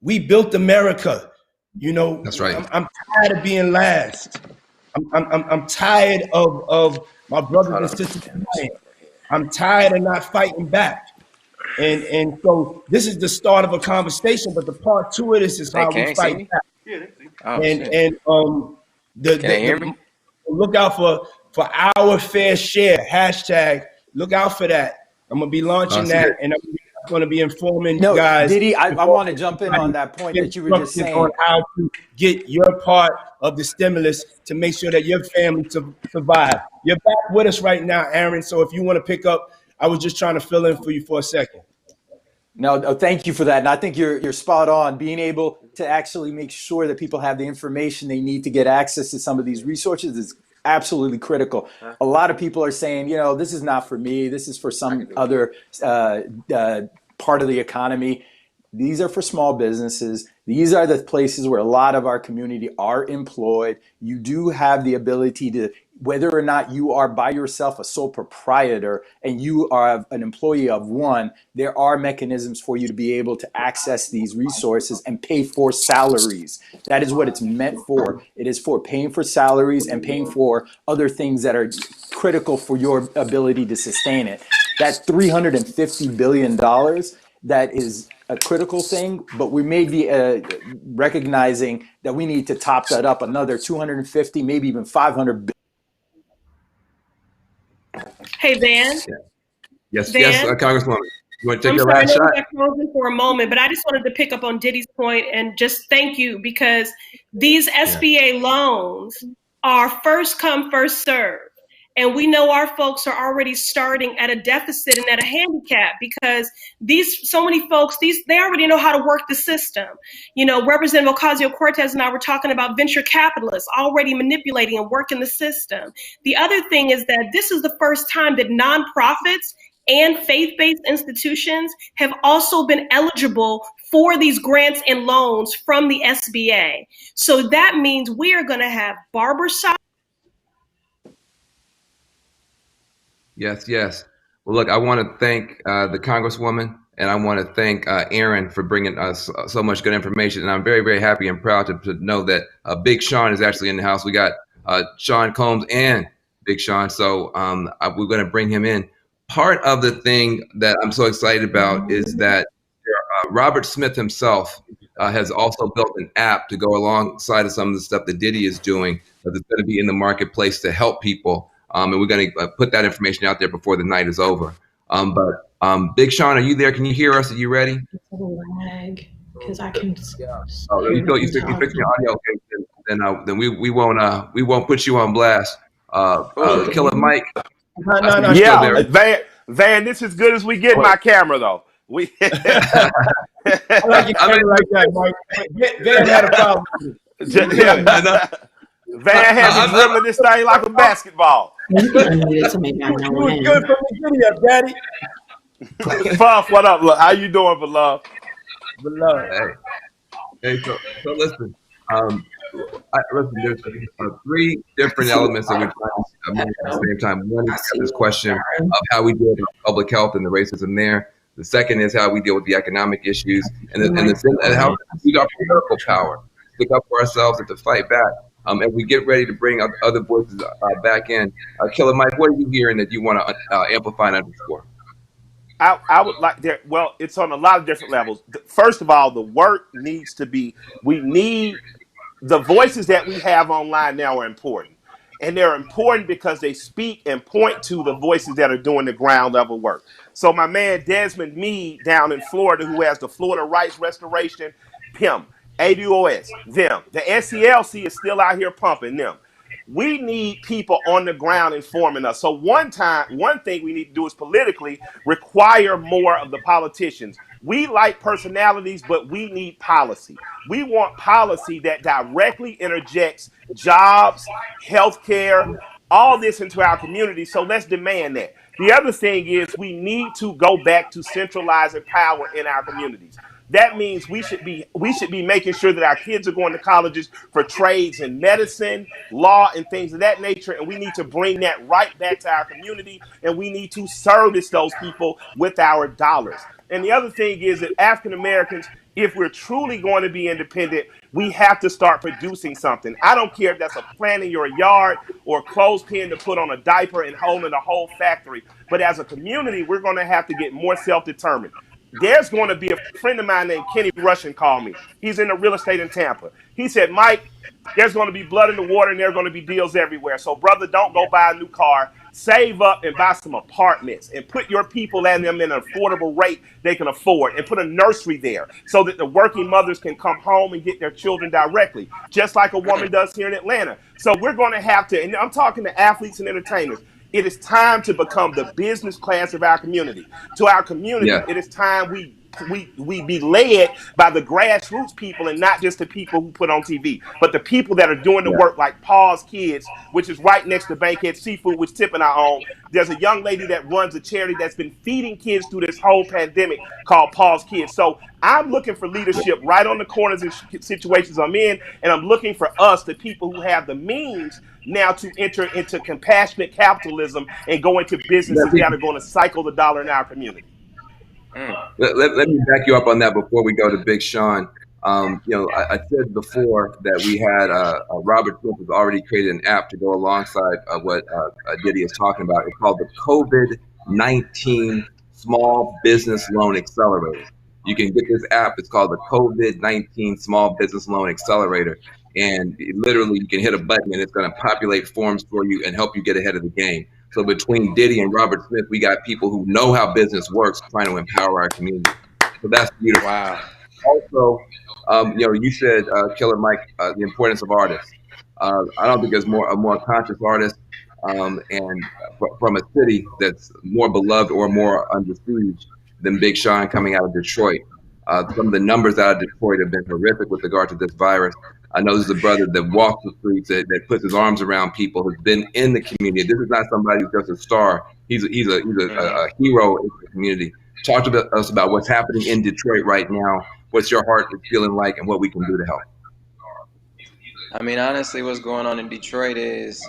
we built America. That's right. I'm tired of being last. I'm tired of my brothers and sisters fighting. I'm tired of not fighting back. And so this is the start of a conversation, but the part two of this is how we fight back. And the look out for our fair share hashtag. Look out for that. I'm gonna be launching that, and I'm going to be informing you guys. Diddy, I want to jump in on that point that you were just saying on how to get your part of the stimulus to make sure that your family survive. You're back with us right now, Aaron. So if you want to pick up, I was just trying to fill in for you for a second. No, thank you for that. And I think you're spot on. Being able to actually make sure that people have the information they need to get access to some of these resources is absolutely critical. A lot of people are saying, this is not for me. This is for some other part of the economy. These are for small businesses. These are the places where a lot of our community are employed. You do have the ability to, whether or not you are by yourself a sole proprietor and you are an employee of one, there are mechanisms for you to be able to access these resources and pay for salaries. That is what it's meant for. It is for paying for salaries and paying for other things that are critical for your ability to sustain it. That $350 billion, that is a critical thing, but we may be recognizing that we need to top that up another 250, maybe even 500 billion. Hey, Van. Yes, Congresswoman. You want to take your last shot? I'm sorry, for a moment, but I just wanted to pick up on Diddy's point and just thank you, because these SBA loans are first come, first serve. And we know our folks are already starting at a deficit and at a handicap, because so many folks, they already know how to work the system. Representative Ocasio-Cortez and I were talking about venture capitalists already manipulating and working the system. The other thing is that this is the first time that nonprofits and faith-based institutions have also been eligible for these grants and loans from the SBA. So that means we are going to have barbershops. Yes. Well, look, I want to thank the Congresswoman, and I want to thank Aaron for bringing us so much good information. And I'm very, very happy and proud to know that Big Sean is actually in the house. We got Sean Combs and Big Sean, so we're going to bring him in. Part of the thing that I'm so excited about is that Robert Smith himself has also built an app to go alongside of some of the stuff that Diddy is doing that's going to be in the marketplace to help people. And we're going to put that information out there before the night is over. But Big Sean, are you there? Can you hear us? Are you ready? Because I can. Oh, you fix your audio. Okay, then we won't put you on blast. Killer Mike. No. Yeah, Van, this is as good as we get my camera though. I like your camera like that, Mike. Van had a problem. Van had me dribbling this thing like a basketball. You can unmute it to make You was good from the video, Daddy. Puff, what up? Look, how you doing, beloved? Hey, so listen. There's three different elements that we're trying to at the same time. One is this question of how we deal with public health and the racism there. The second is how we deal with the economic issues, and how we got political power, stick up for ourselves and to fight back. And we get ready to bring other voices back in. Killer Mike, what are you hearing that you want to amplify and underscore? I would like there. Well, it's on a lot of different levels. First of all, the work needs to be. We need the voices that we have online now are important, and they're important because they speak and point to the voices that are doing the ground level work. So my man Desmond Meade down in Florida, who has the Florida Rights Restoration, PIM, ADOS, them. The SCLC is still out here pumping them. We need people on the ground informing us. So one thing we need to do is politically require more of the politicians. We like personalities, but we need policy. We want policy that directly interjects jobs, healthcare, all this into our community. So let's demand that. The other thing is we need to go back to centralizing power in our communities. That means we should be making sure that our kids are going to colleges for trades in medicine, law, and things of that nature. And we need to bring that right back to our community. And we need to service those people with our dollars. And the other thing is that African Americans If we're truly going to be independent, we have to start producing something. I don't care if that's a plant in your yard or a clothespin to put on a diaper and holding a whole factory. But as a community, we're going to have to get more self-determined. There's going to be a friend of mine named Kenny Russian called me. He's in the real estate in Tampa. He said, Mike, there's going to be blood in the water and there are going to be deals everywhere. So, brother, don't go buy a new car. Save up and buy some apartments and put your people and them in an affordable rate they can afford, and put a nursery there so that the working mothers can come home and get their children directly, just like a woman does here in Atlanta. So we're going to have to, and I'm talking to athletes and entertainers, it is time to become the business class of our community. To our community, Yeah. it is time we be led by the grassroots people and not just the people who put on TV, but the people that are doing the Yeah. work, like Paul's Kids, which is right next to Bankhead Seafood, which Tip and I own. There's a young lady that runs a charity that's been feeding kids through this whole pandemic called Paul's Kids. So I'm looking for leadership right on the corners and situations I'm in, and I'm looking for us, the people who have the means now, to enter into compassionate capitalism and go into businesses that are going to cycle the dollar in our community. Let me back you up on that before we go to Big Sean. I said before that we had Robert Smith has already created an app to go alongside what Diddy is talking about. It's called the COVID-19 Small Business Loan Accelerator. You can get this app. It's called the COVID-19 Small Business Loan Accelerator. And literally, you can hit a button and it's going to populate forms for you and help you get ahead of the game. So between Diddy and Robert Smith, we got people who know how business works trying to empower our community. So that's beautiful. Wow. Also, you said, Killer Mike, the importance of artists. I don't think there's a more conscious artist and from a city that's more beloved or more under siege than Big Sean coming out of Detroit. Some of the numbers out of Detroit have been horrific with regard to this virus. I know this is a brother that walks the streets, that puts his arms around people, who's been in the community. This is not somebody who's just a star. He's a hero in the community. Talk to us about what's happening in Detroit right now, what's your heart is feeling like, and what we can do to help. I mean, honestly, what's going on in Detroit is,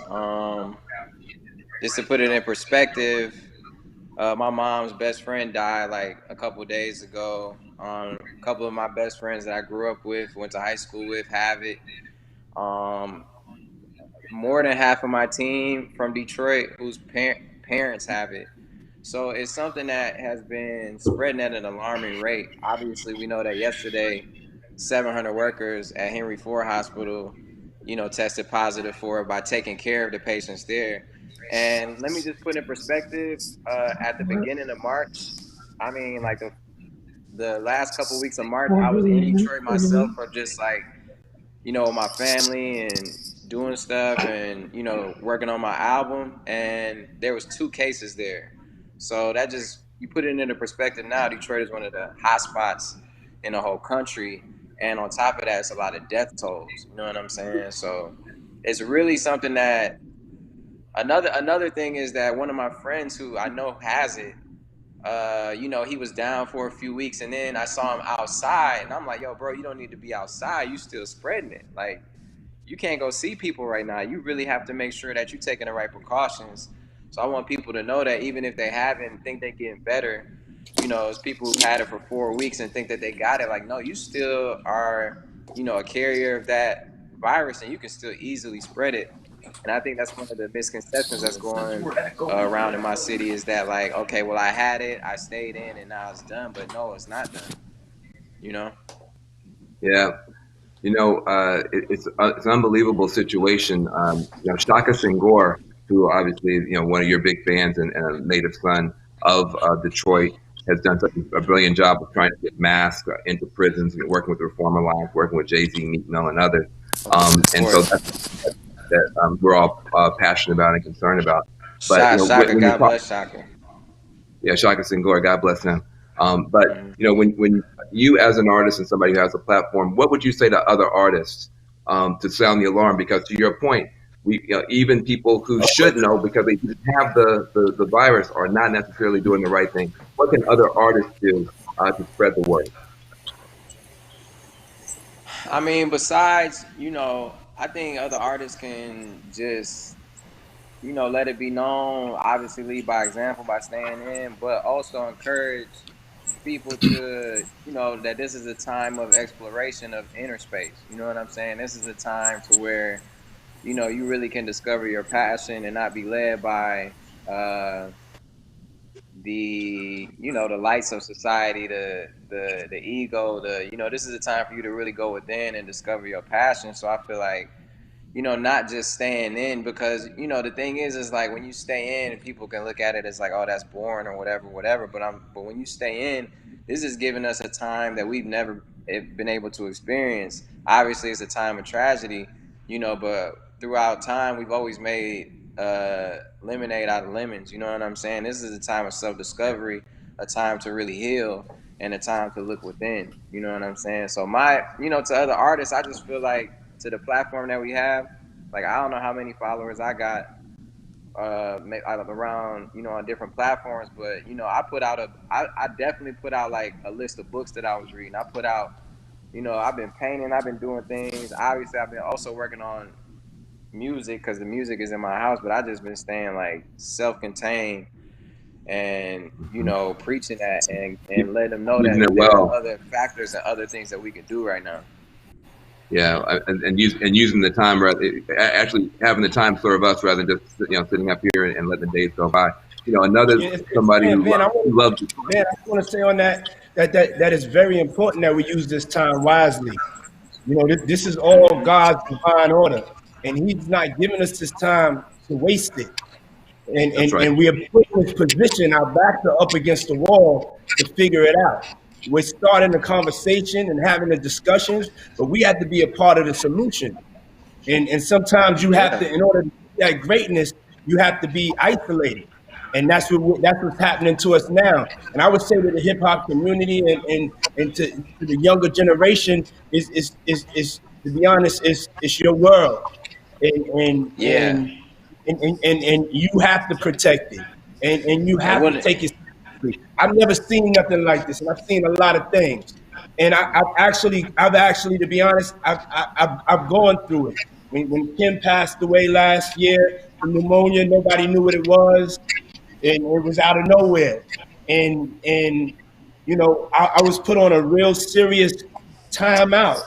just to put it in perspective, my mom's best friend died like a couple of days ago. A couple of my best friends that I grew up with, went to high school with, have it. More than half of my team from Detroit whose parents have it. So it's something that has been spreading at an alarming rate. Obviously, we know that yesterday, 700 workers at Henry Ford Hospital, tested positive for it by taking care of the patients there. And let me just put in perspective, at the beginning of March, I mean, like the last couple of weeks of March, I was in Detroit myself for just like, my family and doing stuff and, working on my album. And there was 2 cases there. So that just, you put it into perspective now, Detroit is one of the hot spots in the whole country. And on top of that, it's a lot of death tolls. You know what I'm saying? So it's really something that, another thing is that one of my friends who I know has it, he was down for a few weeks, and then I saw him outside, and I'm like, yo, bro, you don't need to be outside. You still spreading it. Like, you can't go see people right now. You really have to make sure that you're taking the right precautions. So I want people to know that even if they haven't, think they're getting better, as people who've had it for 4 weeks and think that they got it, like, no, you still are, a carrier of that virus, and you can still easily spread it. And I think that's one of the misconceptions that's going around in my city is that, like, okay, well, I had it, I stayed in, and now it's done. But no, it's not done. Yeah. It's an unbelievable situation. Shaka Senghor, who obviously, one of your big fans and a native son of Detroit, has done such a brilliant job of trying to get masks into prisons and working with the Reform Alliance, working with Jay-Z, Meek Mill, and others. And so that's that we're all passionate about and concerned about. But Shaka, God bless Shaka. Yeah, Shaka Senghor, God bless him. But when you as an artist and somebody who has a platform, what would you say to other artists to sound the alarm? Because to your point, even people who should know because they have the virus are not necessarily doing the right thing. What can other artists do to spread the word? I mean, besides, I think other artists can just, let it be known, obviously lead by example by staying in, but also encourage people to, you know, that this is a time of exploration of inner space. You know what I'm saying? This is a time to where, you know, you really can discover your passion and not be led by the, you know, the lights of society, the ego, you know, this is a time for you to really go within and discover your passion. So I feel like, you know, not just staying in, because, you know, the thing is like when you stay in, people can look at it as like, oh, that's boring or whatever. But when you stay in, this is giving us a time that we've never been able to experience. Obviously, it's a time of tragedy, you know, but throughout time, we've always made lemonade out of lemons. You know what I'm saying? This is a time of self-discovery, a time to really heal, and a time to look within. You know what I'm saying? So you know, to other artists, I just feel like, to the platform that we have, like, I don't know how many followers I got around, you know, on different platforms, but, you know, I definitely put out like a list of books that I was reading. I put out, you know, I've been painting, I've been doing things. Obviously, I've been also working on music because the music is in my house, but I just been staying like self-contained and, you know, preaching that and letting them know Using that it there are well. other factors and other things that we can do right now. Yeah, and using the time, actually having the time serve us rather than just, you know, sitting up here and letting the days go by. You know, somebody who loves. Man, I want to say on that is very important that we use this time wisely. You know, this is all God's divine order, and He's not giving us this time to waste it. That's right. And we are put in this position, our backs are up against the wall to figure it out. We're starting the conversation and having the discussions, but we have to be a part of the solution. And sometimes you have to, in order to get that greatness, you have to be isolated. And that's what's happening to us now. And I would say to the hip hop community and to the younger generation is to be honest, is your world. And Yeah. and you have to protect it. And you have to take it seriously. I've never seen nothing like this, and I've seen a lot of things. And I've actually, to be honest, I've gone through it. When Kim passed away last year from pneumonia, nobody knew what it was, and it was out of nowhere. And you know, I was put on a real serious timeout,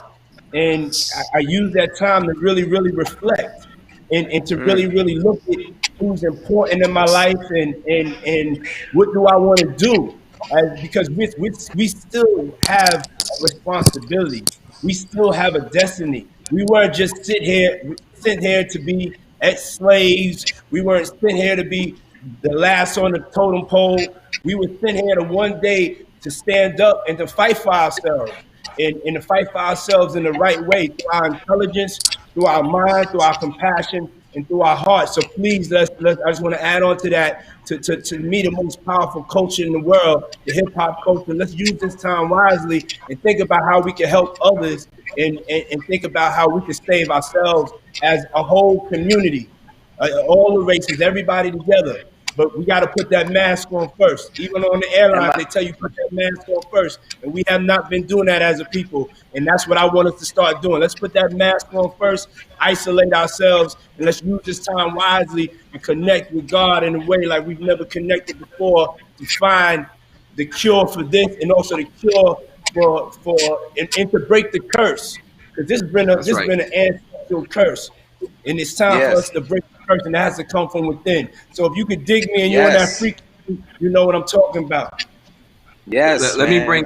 and I used that time to really, really reflect and to really, really look at who's important in my life and what do I want to do, because we still have a responsibility. We still have a destiny. We weren't just sent here to be ex-slaves. We weren't sent here to be the last on the totem pole. We were sent here to one day to stand up and to fight for ourselves and to fight for ourselves in the right way, through our intelligence, through our mind, through our compassion, and through our hearts. So please, I just want to add on to that, to me, the most powerful culture in the world, the hip hop culture. Let's use this time wisely and think about how we can help others and think about how we can save ourselves as a whole community, all the races, everybody together. But we got to put that mask on first. Even on the airlines, they tell you put that mask on first. And we have not been doing that as a people. And that's what I want us to start doing. Let's put that mask on first, isolate ourselves, and let's use this time wisely and connect with God in a way like we've never connected before to find the cure for this and also the cure and to break the curse. Because this has been an ancestral curse. And it's time for us to break the curse, and that has to come from within. So if you could dig me and you're on that frequency, you know what I'm talking about. Yes, let me bring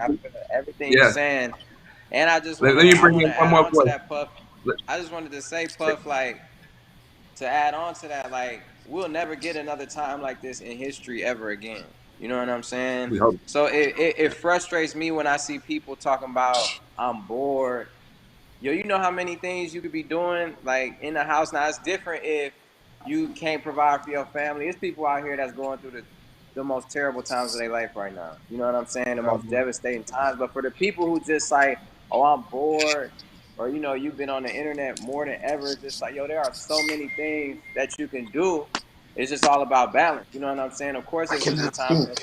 everything you're saying. And I just want to add on to that, Puff. I just wanted to say, Puff, like, to add on to that, like, we'll never get another time like this in history ever again. You know what I'm saying? So it frustrates me when I see people talking about, I'm bored. Yo, you know how many things you could be doing, like, in the house. Now, it's different if you can't provide for your family. It's people out here that's going through the most terrible times of their life right now. You know what I'm saying? The most devastating times. But for the people who just like, oh, I'm bored, or, you know, you've been on the internet more than ever, it's just like, yo, there are so many things that you can do. It's just all about balance. You know what I'm saying? Of course, it was a time for us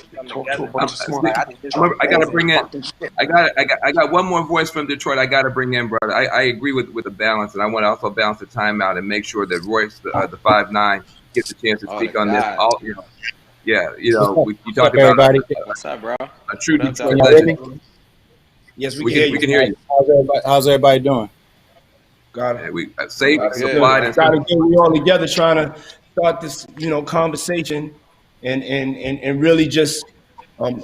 to come together. I gotta bring in. I got one more voice from Detroit. I gotta bring in, brother. I agree with the balance, and I want to also balance the time out and make sure that Royce, the 5'9", gets a chance to speak on this. Yeah, you What's up, talked about everybody? What's up, bro? a true What up, Detroit Can though? y'all hear legend. me? Yes, we We can hear can you. hear you. How's everybody doing? God, And we safe, Good. supplied, and got to strength. get we all together trying to start this, conversation and really just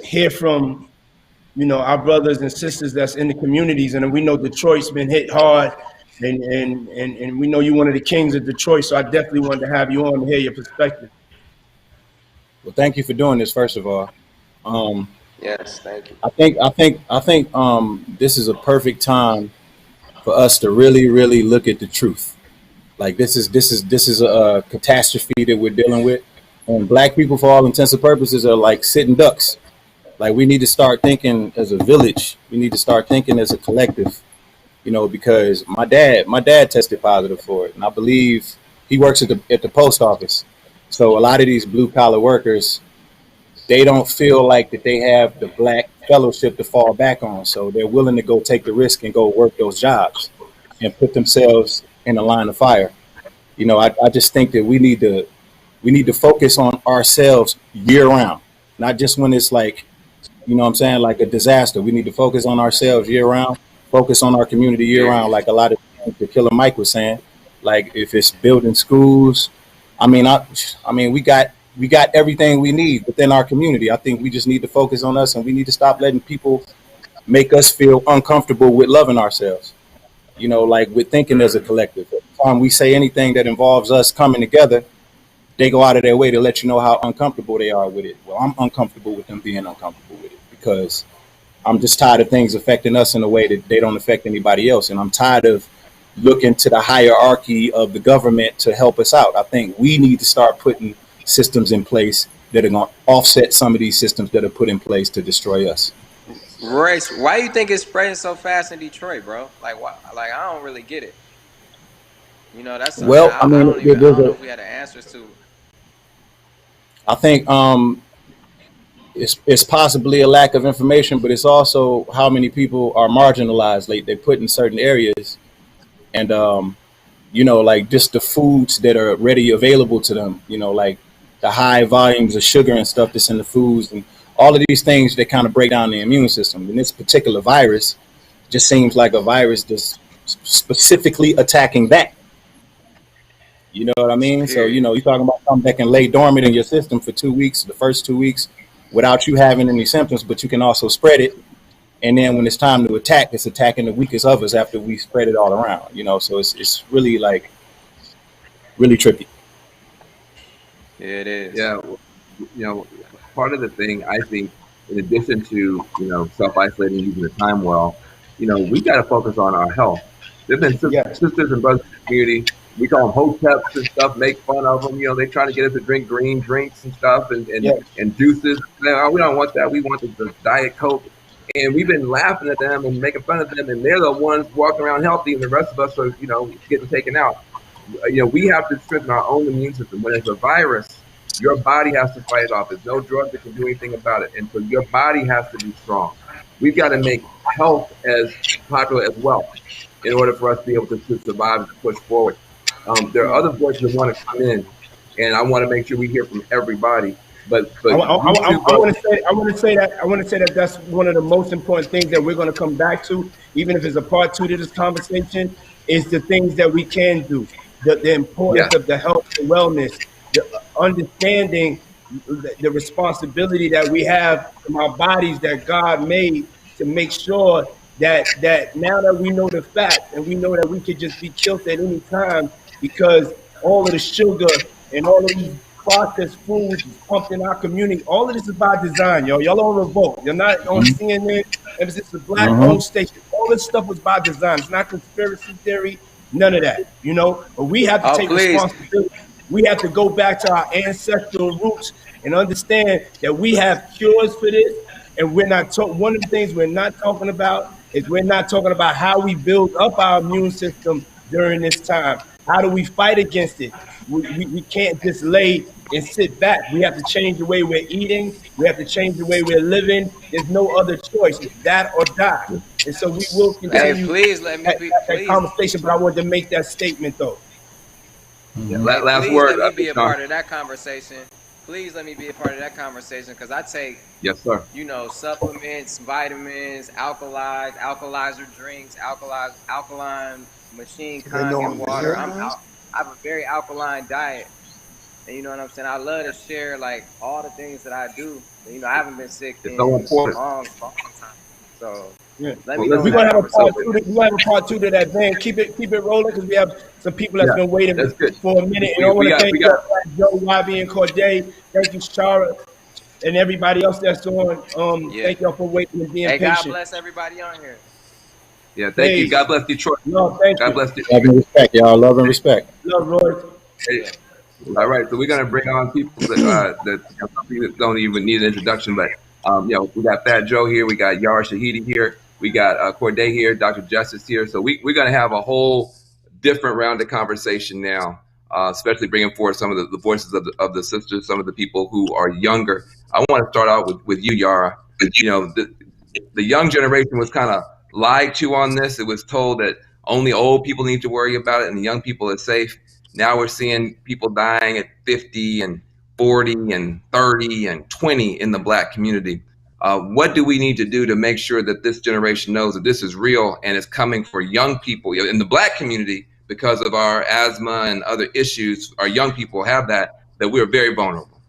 hear from our brothers and sisters that's in the communities, and we know Detroit's been hit hard, and we know you're one of the kings of Detroit. So I definitely wanted to have you on to hear your perspective. Well, thank you for doing this. First of all, um, Yes, thank you. I think this is a perfect time for us to really, really look at the truth. Like this is a catastrophe that we're dealing with, and Black people, for all intents and purposes, are like sitting ducks. Like we need to start thinking as a village. We need to start thinking as a collective. Because my dad tested positive for it, and I believe he works at the post office. So a lot of these blue collar workers, they don't feel like that they have the Black fellowship to fall back on, so they're willing to go take the risk and go work those jobs and put themselves in the line of fire. I just think that we need to focus on ourselves year round, not just when it's like, what I'm saying, like a disaster. We need to focus on ourselves year round, focus on our community year round, Period. like a lot of the Killer Mike was saying. Like if it's building schools, I mean, we got everything we need within our community. I think we just need to focus on us, and we need to stop letting people make us feel uncomfortable with loving ourselves. Like with thinking as a collective. Every time we say anything that involves us coming together, they go out of their way to let you know how uncomfortable they are with it. Well, I'm uncomfortable with them being uncomfortable with it because I'm just tired of things affecting us in a way that they don't affect anybody else. And I'm tired of looking to the hierarchy of the government to help us out. I think we need to start putting systems in place that are going to offset some of these systems that are put in place to destroy us. Royce, why you think it's spreading so fast in Detroit, bro? Like, why? Like, I don't really get it. That's something Well, I I mean, don't even. I don't know if we had the answers to. I think it's possibly a lack of information, but it's also how many people are marginalized. Like they put in certain areas, and like just the foods that are ready available to them. Like the high volumes of sugar and stuff that's in the foods, and all of these things that kind of break down the immune system. And this particular virus just seems like a virus that's specifically attacking that. You know what I mean? So, Period. you're talking about something that can lay dormant in your system for 2 weeks, the first 2 weeks, without you having any symptoms, but you can also spread it. And then when it's time to attack, it's attacking the weakest of us after we spread it all around. So it's really like really trippy. Yeah, it is. Yeah, part of the thing I think, in addition to self isolating, using the time well, we got to focus on our health. There've been Yes. sisters and brothers in the community. We call them hoteps and stuff, make fun of them. They try to get us to drink green drinks and stuff Yes. and juices. No, we don't want that. We want the Diet Coke. And we've been laughing at them and making fun of them, and they're the ones walking around healthy, and the rest of us are, getting taken out. We have to strengthen our own immune system. When it's a virus, your body has to fight it off. There's no drug that can do anything about it. And so your body has to be strong. We've got to make health as popular as wealth in order for us to be able to survive and to push forward. There are other voices that want to come in, and I want to make sure we hear from everybody. But I want to say that that's one of the most important things that we're going to come back to, even if it's a part two to this conversation, is the things that we can do, the importance of the health and wellness, the understanding the responsibility that we have from our bodies that God made to make sure that now that we know the fact and we know that we could just be killed at any time because all of the sugar and all of these processed foods is pumped in our community. All of this is by design, yo. Y'all on revolt. You're not on CNN. If it's a black-owned station, all this stuff was by design. It's not conspiracy theory. None of that, But we have to take responsibility. We have to go back to our ancestral roots and understand that we have cures for this. And we're not one of the things we're not talking about is we're not talking about how we build up our immune system during this time. How do we fight against it? We can't just lay and sit back. We have to change the way we're eating. We have to change the way we're living. There's no other choice. It's that or die. And so we will continue please let me that conversation, but I wanted to make that statement, though. Last word. Please let me be a part of that conversation. please let me be a part of that conversation because I take, Yes, sir. supplements, vitamins, alkalizer drinks, alkaline machine They know conjugate I'm water. here. I have a very alkaline diet. And you know what I'm saying? I love to share like all the things that I do. I haven't been sick It's so in a important. long time. So Yeah. let Well, me know when listen. We're that gonna have a part conversation two. is. We're gonna have a part two to that, man. Keep it rolling because we have some people that's Yeah, been waiting that's good. for a minute. And I want We to got thank we you, got. Joe, Robbie, and Corday. Thank you, Shara, and everybody else that's on. Yeah. Thank y'all for waiting and being Hey, God patient. bless everybody on here. Yeah, thank you. Peace. God bless Detroit. No, thank God you. bless Detroit. Love and respect, y'all. Love and respect. Love, Roy. Hey, Yeah. all right, so we're gonna bring on people that some people don't even need an introduction, but we got Fat Joe here, we got Yara Shahidi here, we got Corday here, Dr. Justice here. So we're gonna have a whole different round of conversation now, especially bringing forward some of the voices of the sisters, some of the people who are younger. I want to start out with you, Yara. The young generation was kind of lied to on this. It was told that only old people need to worry about it and the young people are safe. Now we're seeing people dying at 50 and 40 and 30 and 20 in the Black community. What do we need to do to make sure that this generation knows that this is real and it's coming for young people in the Black community because of our asthma and other issues? Our young people have that we're very vulnerable.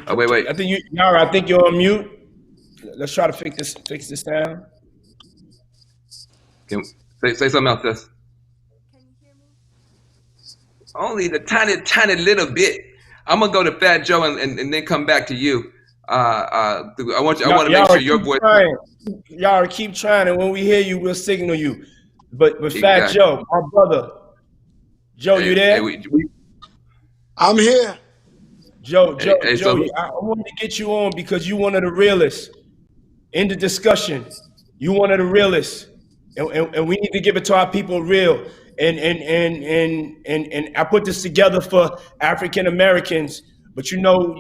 Wait. I think Yara. I think you're on mute. Let's try to fix this sound. Can say something else, sis? Only the tiny little bit. I'm gonna go to Fat Joe and then come back to you. I want to make Yara, sure your keep voice. trying. Yara, keep trying, and when we hear you, we'll signal you. But Fat Exactly. Joe, my brother, Joe, you there? I'm here. Joe, So I wanted to get you on because you one of the realists in the discussion. You one of the realists, and we need to give it to our people real. And I put this together for African Americans, but you know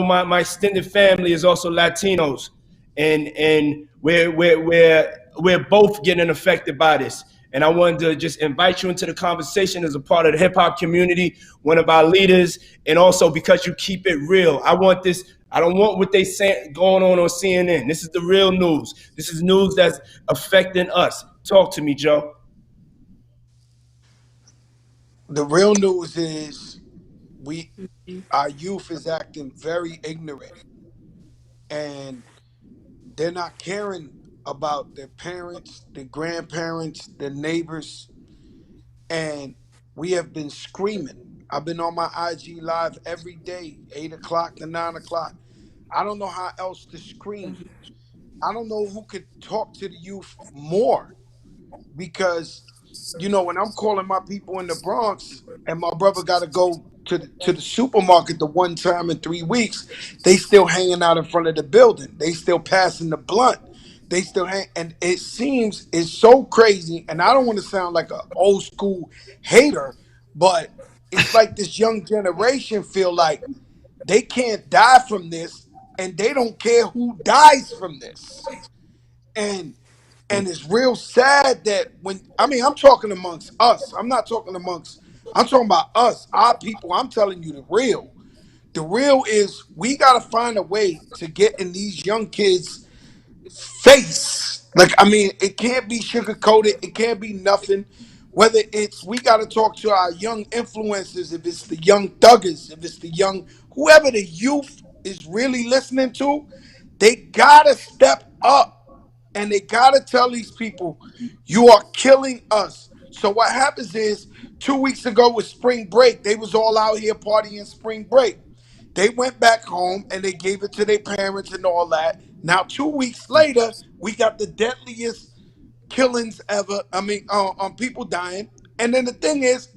my extended family is also Latinos, and we're both getting affected by this. And I wanted to just invite you into the conversation as a part of the hip hop community, one of our leaders, and also because you keep it real. I want this. I don't want what they say going on CNN. This is the real news. This is news that's affecting us. Talk to me, Joe. The real news is our youth is acting very ignorant and they're not caring about their parents, their grandparents, their neighbors, and we have been screaming. I've been on my IG live every day, 8 o'clock to 9 o'clock. I don't know how else to scream. I don't know who could talk to the youth more because, when I'm calling my people in the Bronx and my brother got to go to the supermarket the one time in 3 weeks, they still hanging out in front of the building. They still passing the blunt. They still hang, and it seems it's so crazy. And I don't want to sound like an old school hater, but it's like this young generation feel like they can't die from this, and they don't care who dies from this. And it's real sad that I'm talking amongst us. I'm talking about us, our people. I'm telling you the real. The real is we gotta find a way to get in these young kids' face. Like, it can't be sugar coated, it can't be nothing. Whether it's we gotta talk to our young influencers, if it's the young thuggers, if it's the young whoever the youth is really listening to, they gotta step up and they gotta tell these people, you are killing us. So what happens is 2 weeks ago with spring break, they was all out here partying spring break. They went back home and they gave it to their parents and all that. Now 2 weeks later, we got the deadliest killings ever. On people dying. And then the thing is,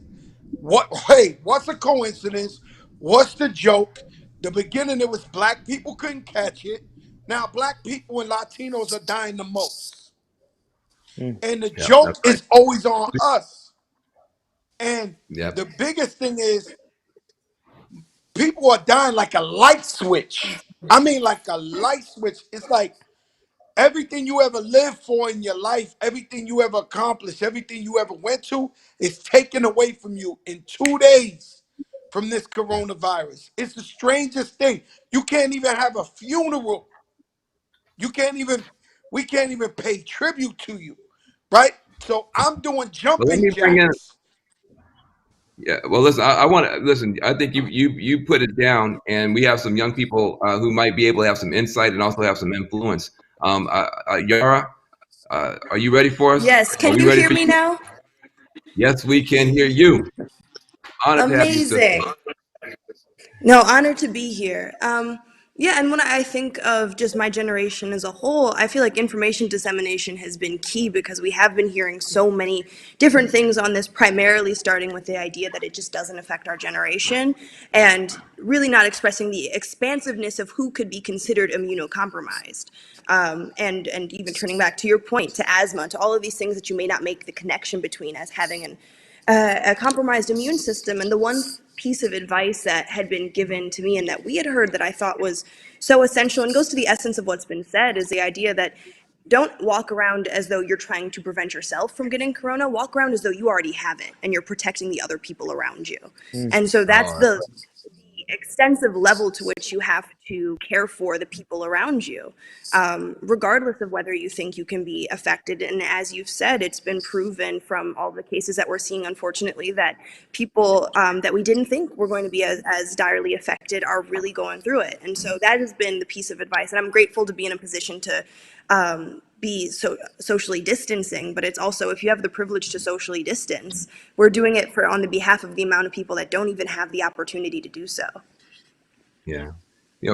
what's a coincidence? What's the joke? The beginning it was black people couldn't catch it. Now black people and Latinos are dying the most. And the Yeah, joke that's right. is always on us. And Yeah. the biggest thing is people are dying like a light switch. Like a light switch. It's like Everything you ever lived for in your life, everything you ever accomplished, everything you ever went to is taken away from you in 2 days from this coronavirus. It's the strangest thing. You can't even have a funeral. We can't even pay tribute to you, right? So I'm doing But let jumping me bring in. jacks. Yeah, well, listen. I want to listen. I think you put it down, and we have some young people who might be able to have some insight and also have some influence. Yara, are you ready for us? Yes, Are can we you ready hear for me you? now? Yes, we can hear you. Honored to have you, sister. Amazing. No, honored to be here. Yeah, and when I think of just my generation as a whole, I feel like information dissemination has been key because we have been hearing so many different things on this, primarily starting with the idea that it just doesn't affect our generation and really not expressing the expansiveness of who could be considered immunocompromised. And even turning back to your point, to asthma, to all of these things that you may not make the connection between as having a compromised immune system. And the one piece of advice that had been given to me and that we had heard that I thought was so essential and goes to the essence of what's been said is the idea that don't walk around as though you're trying to prevent yourself from getting corona. Walk around as though you already have it and you're protecting the other people around you. And so that's the extensive level to which you have to care for the people around you, regardless of whether you think you can be affected. And as you've said, it's been proven from all the cases that we're seeing, unfortunately, that people that we didn't think were going to be as direly affected are really going through it. And so that has been the piece of advice. And I'm grateful to be in a position to be socially distancing, but it's also, if you have the privilege to socially distance, we're doing it on the behalf of the amount of people that don't even have the opportunity to do so. Yeah,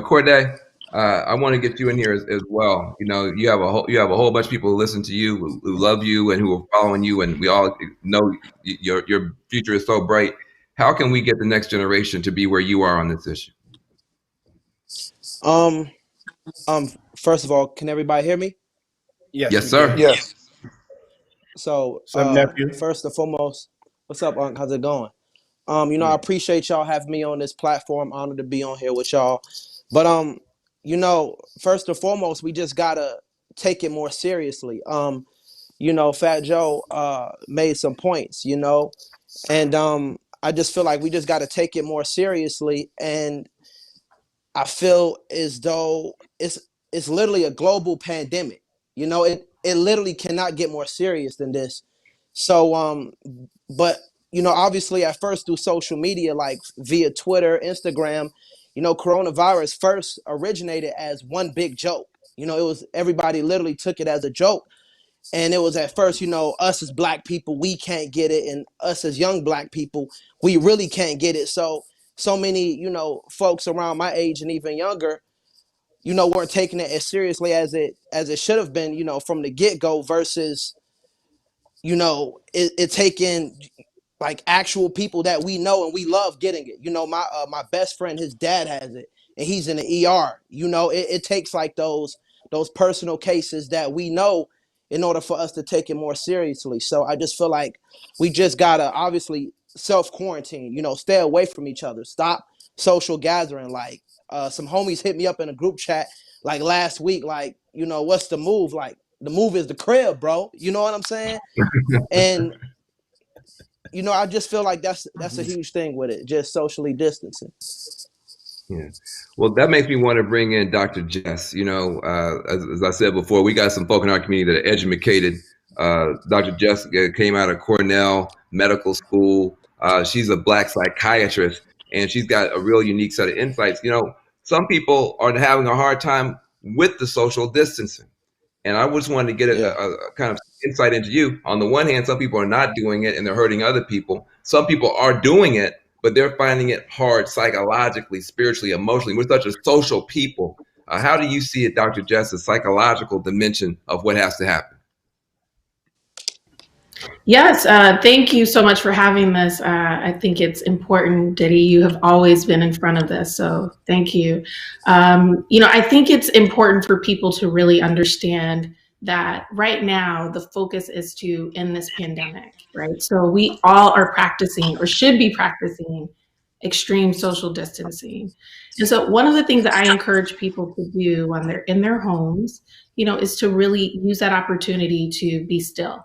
Corday, I want to get you in here as well. You have a whole bunch of people who listen to you, who love you, and who are following you, and we all know your future is so bright. How can we get the next generation to be where you are on this issue? First of all, can everybody hear me? Yes, sir. Yes. So, nephew? first and foremost, what's up, Unc? How's it going? I appreciate y'all having me on this platform. Honored to be on here with y'all. But first and foremost, we just gotta take it more seriously. Fat Joe made some points, and I just feel like we just gotta take it more seriously. And I feel as though it's literally a global pandemic. It literally cannot get more serious than this. So but obviously at first through social media, like via Twitter, Instagram, coronavirus first originated as one big joke. It was, everybody literally took it as a joke. And it was at first, us as black people, we can't get it, and us as young black people, we really can't get it. So many, folks around my age and even younger, weren't taking it as seriously as it should have been, from the get-go, versus, it taking like actual people that we know and we love getting it. My best friend, his dad has it, and he's in the ER. It takes like those personal cases that we know in order for us to take it more seriously. So I just feel like we just gotta obviously self-quarantine, stay away from each other, stop social gathering. Like some homies hit me up in a group chat like last week, like, what's the move? Like, the move is the crib, bro. You know what I'm saying? And I just feel like that's a huge thing with it, just socially distancing. Yeah. Well, that makes me want to bring in Dr. Jess. As I said before, we got some folk in our community that are educated. Dr. Jess came out of Cornell Medical School. She's a Black psychiatrist, and she's got a real unique set of insights. Some people are having a hard time with the social distancing. And I just wanted to get a kind of insight into you. On the one hand, some people are not doing it and they're hurting other people. Some people are doing it, but they're finding it hard psychologically, spiritually, emotionally. We're such a social people. How do you see it, Dr. Jess, the psychological dimension of what has to happen? Yes, thank you so much for having this. I think it's important, Diddy. You have always been in front of this, so thank you. I think it's important for people to really understand that right now the focus is to end this pandemic, right? So we all are practicing, or should be practicing, extreme social distancing. And so one of the things that I encourage people to do when they're in their homes is to really use that opportunity to be still.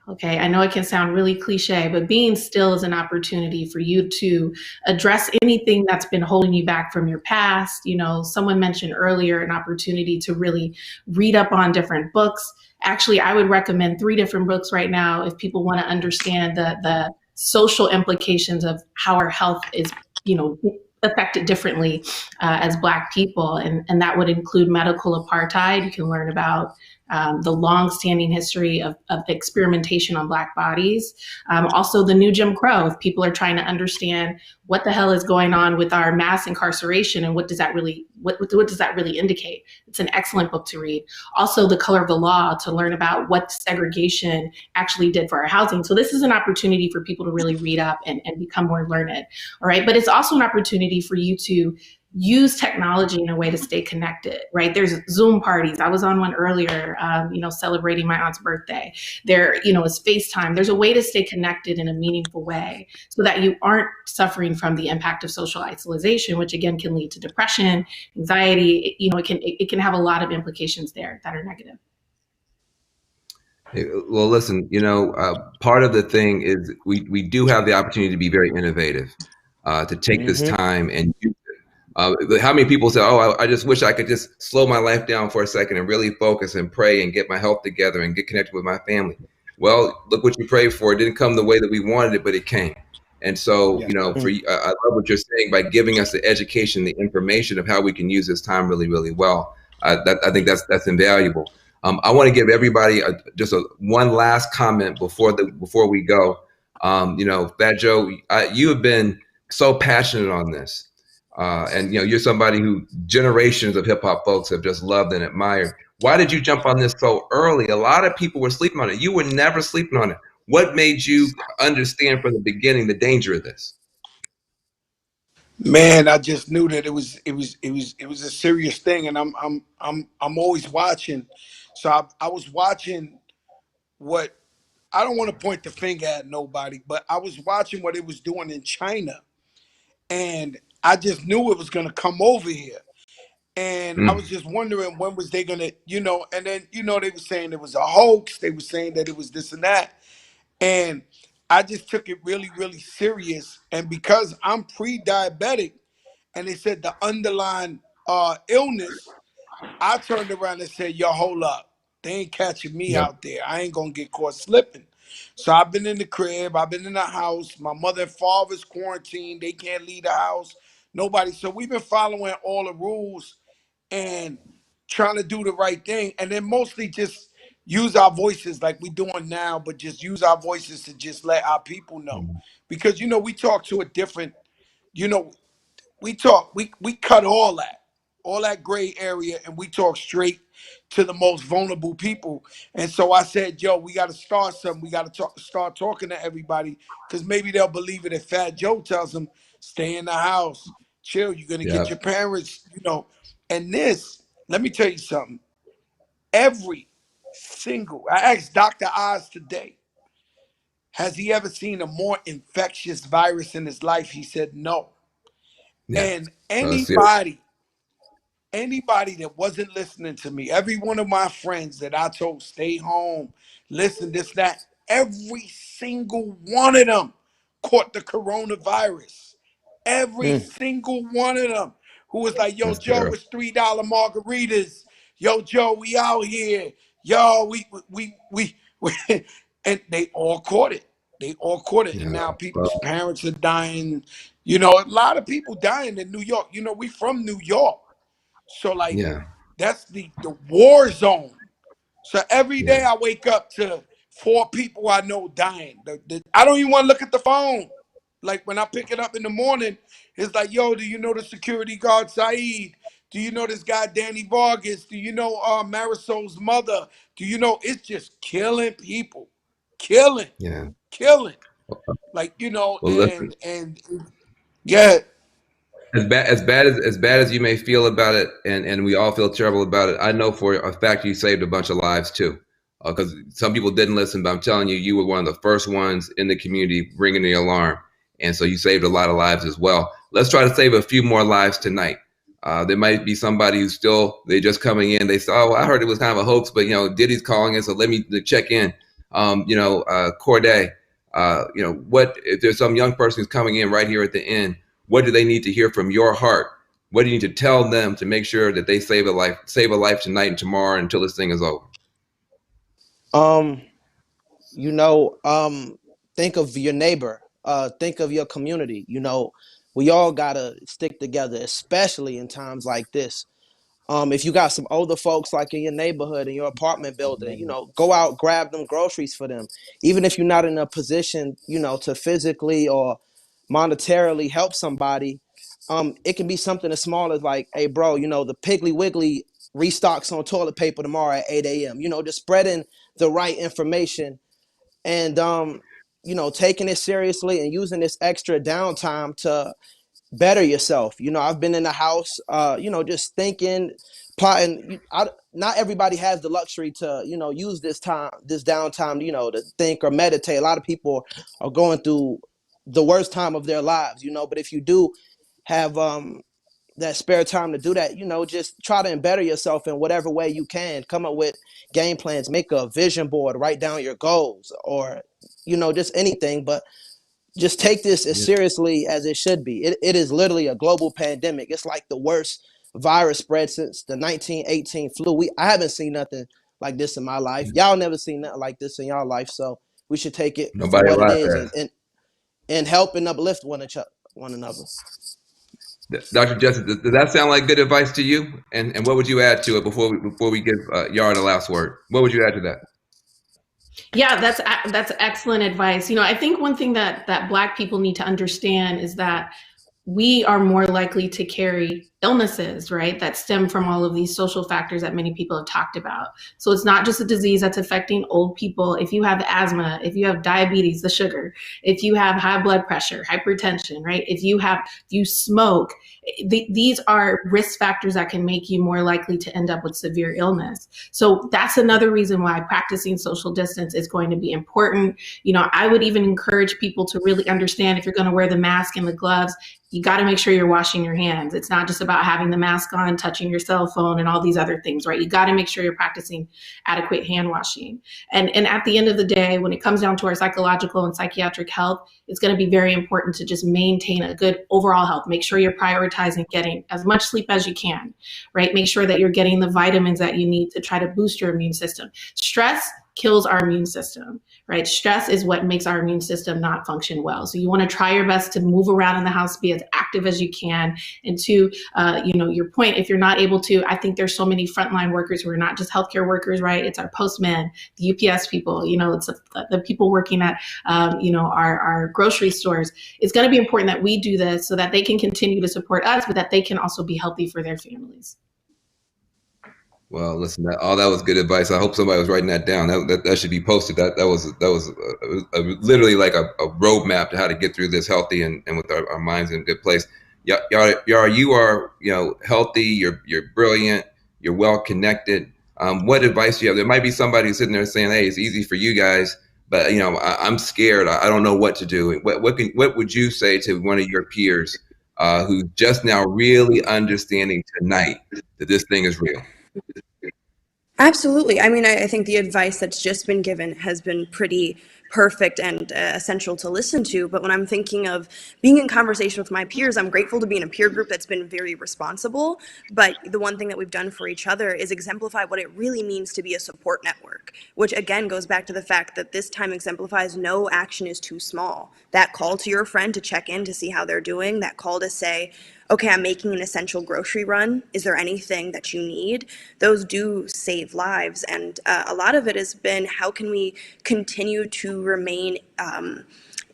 Okay, I know it can sound really cliche, but being still is an opportunity for you to address anything that's been holding you back from your past. Someone mentioned earlier an opportunity to really read up on different books. Actually, I would recommend 3 different books right now if people want to understand the social implications of how our health is, affected differently as Black people. And that would include Medical Apartheid. You can learn about the long-standing history of experimentation on Black bodies. Also, the new Jim Crow. If people are trying to understand what the hell is going on with our mass incarceration and what does that really indicate, it's an excellent book to read. Also, The Color of the Law, to learn about what segregation actually did for our housing. So this is an opportunity for people to really read up and become more learned. All right, but it's also an opportunity for you to use technology in a way to stay connected, right? There's Zoom parties. I was on one earlier, celebrating my aunt's birthday. There, is FaceTime. There's a way to stay connected in a meaningful way so that you aren't suffering from the impact of social isolation, which again can lead to depression, anxiety. It can have a lot of implications there that are negative. Well, listen, part of the thing is we do have the opportunity to be very innovative, to take this time and use it. How many people say, oh, I just wish I could just slow my life down for a second and really focus and pray and get my health together and get connected with my family. Well, look what you prayed for. It didn't come the way that we wanted it, but it came. And so, I love what you're saying by giving us the education, the information of how we can use this time really, really well. I think that's invaluable. I want to give everybody just one last comment before we go. Fat Joe, you have been so passionate on this. And you're somebody who generations of hip hop folks have just loved and admired. Why did you jump on this so early? A lot of people were sleeping on it. You were never sleeping on it. What made you understand from the beginning the danger of this? Man, I just knew that it was a serious thing, and I'm always watching. So I was watching what, I don't want to point the finger at nobody, but I was watching what it was doing in China, and I just knew it was going to come over here. And I was just wondering when was they going to, and then, they were saying it was a hoax. They were saying that it was this and that. And I just took it really, really serious. And because I'm pre-diabetic and they said the underlying illness, I turned around and said, yo, hold up. They ain't catching me out there. I ain't going to get caught slipping. So I've been in the crib. I've been in the house. My mother and father's quarantined. They can't leave the house. Nobody. So we've been following all the rules and trying to do the right thing. And then mostly just use our voices like we're doing now, but just use our voices to just let our people know. Because, we talk to a different, we cut all that gray area, and we talk straight to the most vulnerable people. And so I said, yo, we got to start something. We got to start talking to everybody, because maybe they'll believe it if Fat Joe tells them, stay in the house, chill, you're going to get your parents, And this, let me tell you something. I asked Dr. Oz today, has he ever seen a more infectious virus in his life? He said no. And anybody that wasn't listening to me, every one of my friends that I told stay home, listen, this, that, every single one of them caught the coronavirus. Every single one of them who was like, yo, Joe, it's $3 margaritas. Yo, Joe, we out here. Yo, we and they all caught it. They all caught it. And now people's parents are dying. A lot of people dying in New York. We from New York. So that's the war zone. So every day I wake up to 4 people I know dying. I don't even want to look at the phone. Like when I pick it up in the morning, it's like, yo, do you know the security guard Saeed? Do you know this guy Danny Vargas? Do you know Marisol's mother? Do you know, it's just killing people. Killing. Like, and yeah. As bad as you may feel about it, and we all feel terrible about it, I know for a fact you saved a bunch of lives too. Because some people didn't listen, but I'm telling you, you were one of the first ones in the community ringing the alarm. And so you saved a lot of lives as well. Let's try to save a few more lives tonight. There might be somebody who's they're just coming in. They say, oh, well, I heard it was kind of a hoax, but, Diddy's calling us, so let me check in. Corday, what if there's some young person who's coming in right here at the end, what do they need to hear from your heart? What do you need to tell them to make sure that they save a life tonight and tomorrow until this thing is over? Think of your neighbor, think of your community. We all gotta stick together, especially in times like this. If you got some older folks like in your neighborhood, in your apartment building, go out, grab them groceries for them. Even if you're not in a position, to physically or monetarily help somebody, it can be something as small as like, hey, bro, the Piggly Wiggly restocks on toilet paper tomorrow at 8 a.m. Just spreading the right information and, taking it seriously and using this extra downtime to better yourself. I've been in the house, just thinking, plotting. Not everybody has the luxury to, use this downtime, to think or meditate. A lot of people are going through the worst time of their lives, but if you do have that spare time to do that, just try to better yourself in whatever way you can. Come up with game plans, make a vision board, write down your goals, or, just anything. But just take this as seriously as it should be. It is literally a global pandemic. It's like the worst virus spread since the 1918 flu. I haven't seen nothing like this in my life. Y'all never seen nothing like this in y'all life. So we should take it for what it is and help and uplift one another. Dr. Justice, does that sound like good advice to you? And what would you add to it before we give Yara the last word? What would you add to that? Yeah, that's excellent advice. I think one thing that Black people need to understand is that we are more likely to carry illnesses, right, that stem from all of these social factors that many people have talked about. So it's not just a disease that's affecting old people. If you have asthma, if you have diabetes, the sugar, if you have high blood pressure, hypertension, right, if you smoke, these are risk factors that can make you more likely to end up with severe illness. So that's another reason why practicing social distance is going to be important. I would even encourage people to really understand, if you're going to wear the mask and the gloves, you got to make sure you're washing your hands. It's not just about having the mask on, touching your cell phone and all these other things, right? You got to make sure you're practicing adequate hand washing. And at the end of the day, when it comes down to our psychological and psychiatric health, it's going to be very important to just maintain a good overall health. Make sure you're prioritizing getting as much sleep as you can, right? Make sure that you're getting the vitamins that you need to try to boost your immune system. Stress kills our immune system, right? Stress is what makes our immune system not function well. So you want to try your best to move around in the house, be as active as you can. And to, your point, if you're not able to, I think there's so many frontline workers who are not just healthcare workers, right? It's our postmen, the UPS people, it's the people working at, our grocery stores. It's going to be important that we do this so that they can continue to support us, but that they can also be healthy for their families. Well, listen, that was good advice. I hope somebody was writing that down. That should be posted. That was literally like a roadmap to how to get through this healthy and with our minds in a good place. Yara, you are healthy. You're brilliant. You're well connected. What advice do you have? There might be somebody sitting there saying, "Hey, it's easy for you guys, but I'm scared. I don't know what to do." What would you say to one of your peers who's just now really understanding tonight that this thing is real? Absolutely. I mean, I think the advice that's just been given has been pretty perfect and essential to listen to. But when I'm thinking of being in conversation with my peers, I'm grateful to be in a peer group that's been very responsible. But the one thing that we've done for each other is exemplify what it really means to be a support network, which again goes back to the fact that this time exemplifies no action is too small. That call to your friend to check in to see how they're doing, that call to say, okay, I'm making an essential grocery run. Is there anything that you need? Those do save lives. And a lot of it has been, how can we continue to remain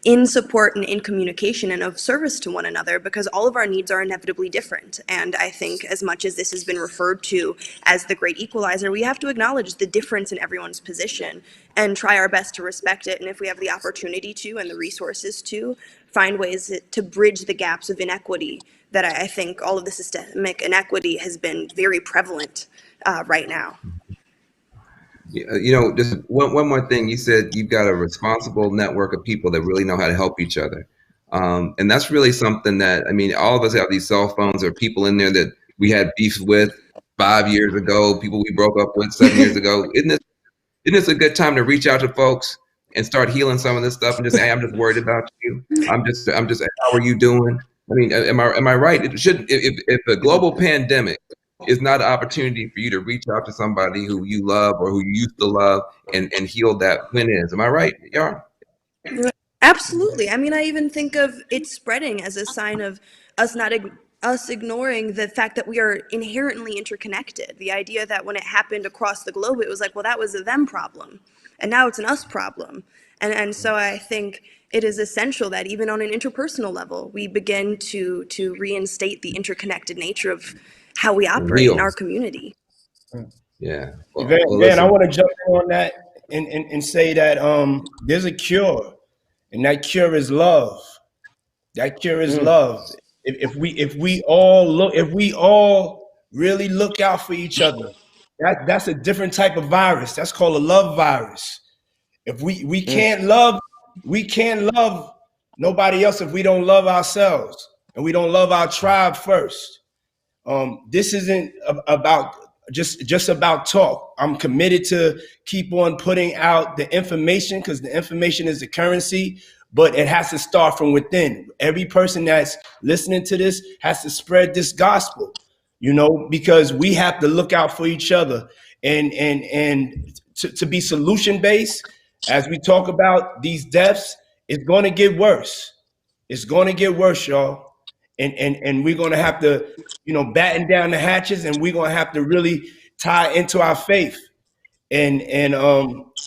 in support and in communication and of service to one another, because all of our needs are inevitably different. And I think as much as this has been referred to as the great equalizer, we have to acknowledge the difference in everyone's position and try our best to respect it. And if we have the opportunity to and the resources to, find ways to bridge the gaps of inequity that I think all of the systemic inequity has been very prevalent right now. Just one more thing. You said you've got a responsible network of people that really know how to help each other. And that's really something that, all of us have these cell phones. There are people in there that we had beef with 5 years ago, people we broke up with 7 years ago. Isn't this a good time to reach out to folks and start healing some of this stuff and just say, hey, I'm just worried about you. I'm just, how are you doing? I mean, am I right? It should, if a global pandemic is not an opportunity for you to reach out to somebody who you love or who you used to love and heal that, when is? Am I right, Yara? Absolutely. I mean, I even think of it spreading as a sign of us ignoring the fact that we are inherently interconnected. The idea that when it happened across the globe, it was like, well, that was a them problem, and now it's an us problem. And so I think it is essential that even on an interpersonal level, we begin to reinstate the interconnected nature of how we operate in our community. Yeah. Well, Van, I want to jump in on that and say that there's a cure, and that cure is love. That cure is love. If we all really look out for each other, that's a different type of virus. That's called a love virus. If we can't love nobody else if we don't love ourselves and we don't love our tribe first. This isn't about just about talk. I'm committed to keep on putting out the information because the information is the currency, but it has to start from within. Every person that's listening to this has to spread this gospel, because we have to look out for each other and to be solution based. As we talk about these deaths, it's going to get worse. It's going to get worse, y'all. And we're going to have to, batten down the hatches, and we're going to have to really tie into our faith. And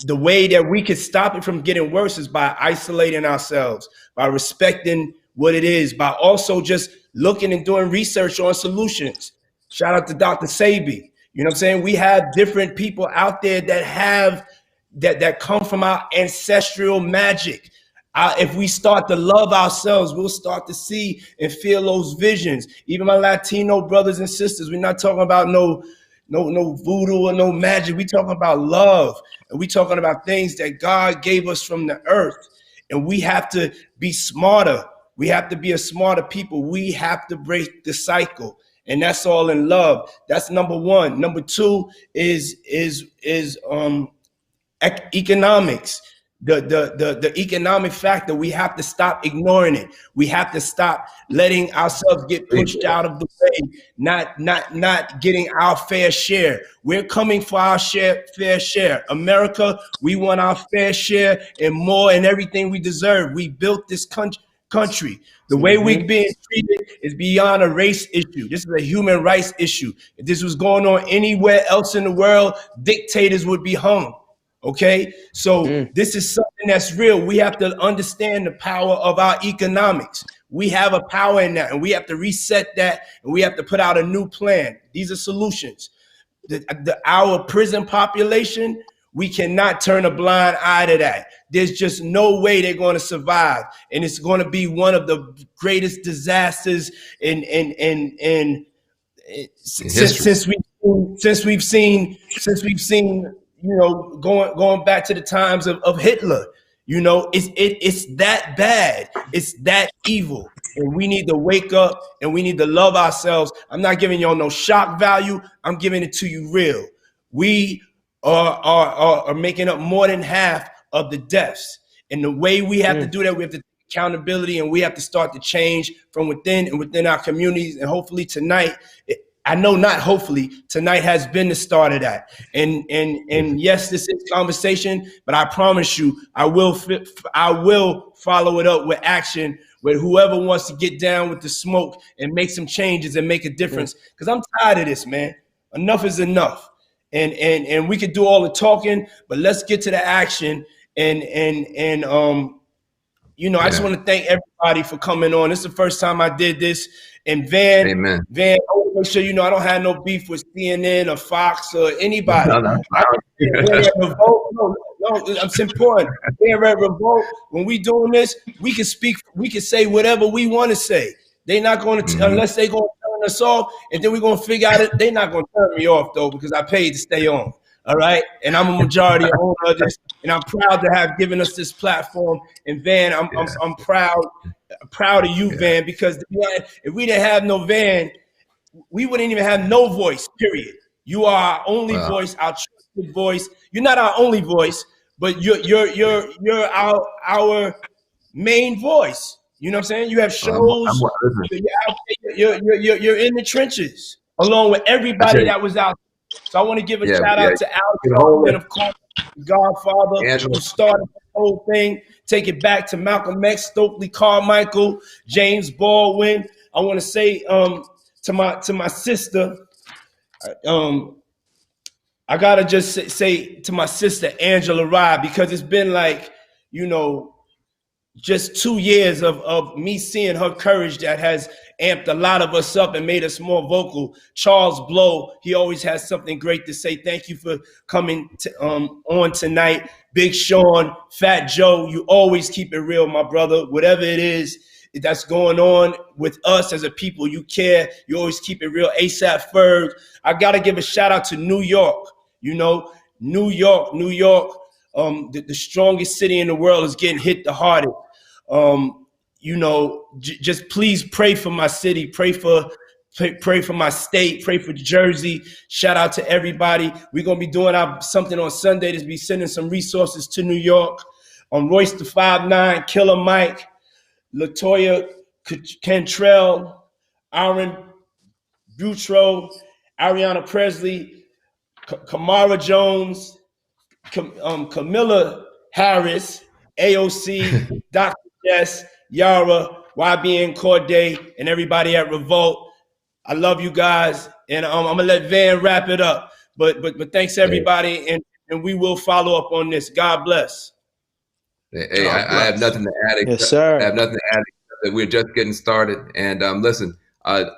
the way that we could stop it from getting worse is by isolating ourselves, by respecting what it is, by also just looking and doing research on solutions. Shout out to Dr. Sabi. You know what I'm saying? We have different people out there that have that come from our ancestral magic. If we start to love ourselves, we'll start to see and feel those visions. Even my Latino brothers and sisters, we're not talking about no voodoo or no magic. We're talking about love, and we're talking about things that God gave us from the earth. And we have to be smarter. We have to be a smarter people. We have to break the cycle, and that's all in love. That's number one. Number two is economics. The economic factor, we have to stop ignoring it. We have to stop letting ourselves get pushed out of the way, not getting our fair share. We're coming for our fair share. America, we want our fair share and more and everything we deserve. We built this country. The way we're being treated is beyond a race issue. This is a human rights issue. If this was going on anywhere else in the world, dictators would be hung. Okay, so this is something that's real. We have to understand the power of our economics. We have a power in that, and we have to reset that, and we have to put out a new plan. These are solutions. Our prison population, we cannot turn a blind eye to that. There's just no way they're going to survive, and it's going to be one of the greatest disasters since we've seen. Going back to the times of Hitler, it's that bad. It's that evil. And we need to wake up and we need to love ourselves. I'm not giving y'all no shock value. I'm giving it to you real. We are making up more than half of the deaths. And the way we have to do that, we have to take accountability, and we have to start to change from within and within our communities. And hopefully tonight, tonight has been the start of that. And yes, this is conversation, but I promise you, I will follow it up with action with whoever wants to get down with the smoke and make some changes and make a difference. Because I'm tired of this, man. Enough is enough. And we could do all the talking, but let's get to the action. I just want to thank everybody for coming on. This is the first time I did this. And Van, I want to make sure I don't have no beef with CNN or Fox or anybody. It's important. Revolt. When we doing this, we can speak. We can say whatever we want to say. They're not going to unless they going to turn us off, and then we're going to figure out it. They're not going to turn me off though, because I paid to stay on. All right, and I'm a majority owner of this, and I'm proud to have given us this platform. And Van, I'm proud of you, Van, because if we didn't have no Van, we wouldn't even have no voice, period. You are our only voice, our trusted voice. You're not our only voice, but you're our main voice. You know what I'm saying? You have shows. You're in the trenches along with everybody that was out. So I want to give a shout out to Al and of course Godfather, who started the whole thing. Take it back to Malcolm X, Stokely Carmichael, James Baldwin. I want to say to my sister, I gotta just say to my sister Angela Rye, because it's been like, you know, just 2 years of me seeing her courage that has amped a lot of us up and made us more vocal. Charles Blow, he always has something great to say. Thank you for coming on tonight. Big Sean, Fat Joe, you always keep it real, my brother. Whatever it is that's going on with us as a people, you care. You always keep it real. ASAP Ferg. I got to give a shout out to New York. You know, New York, the strongest city in the world is getting hit the hardest. You know, just please pray for my city, pray for my state, pray for Jersey. Shout out to everybody. We're gonna be doing something on Sunday to be sending some resources to New York. Royce the 5'9", Killer Mike, Latoya Cantrell, Aaron Butro, Ariana Presley, Kamara Jones, Camilla Harris, AOC, Dr. Jess, Yara, YBN Corday, and everybody at Revolt. I love you guys, and I'm gonna let Van wrap it up. But thanks everybody, and we will follow up on this. God bless. Hey, I have nothing to add. Yes, sir. I have nothing to add. That we're just getting started. And listen, I've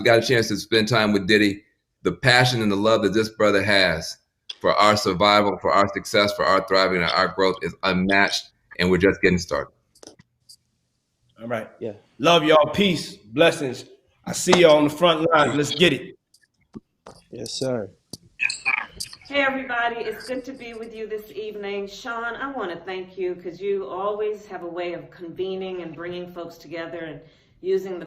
got a chance to spend time with Diddy. The passion and the love that this brother has for our survival, for our success, for our thriving, and our growth is unmatched. And we're just getting started. All right. Yeah. Love y'all. Peace. Blessings. I see y'all on the front line. Let's get it. Yes, sir. Hey everybody, it's good to be with you this evening. Sean, I want to thank you because you always have a way of convening and bringing folks together and using the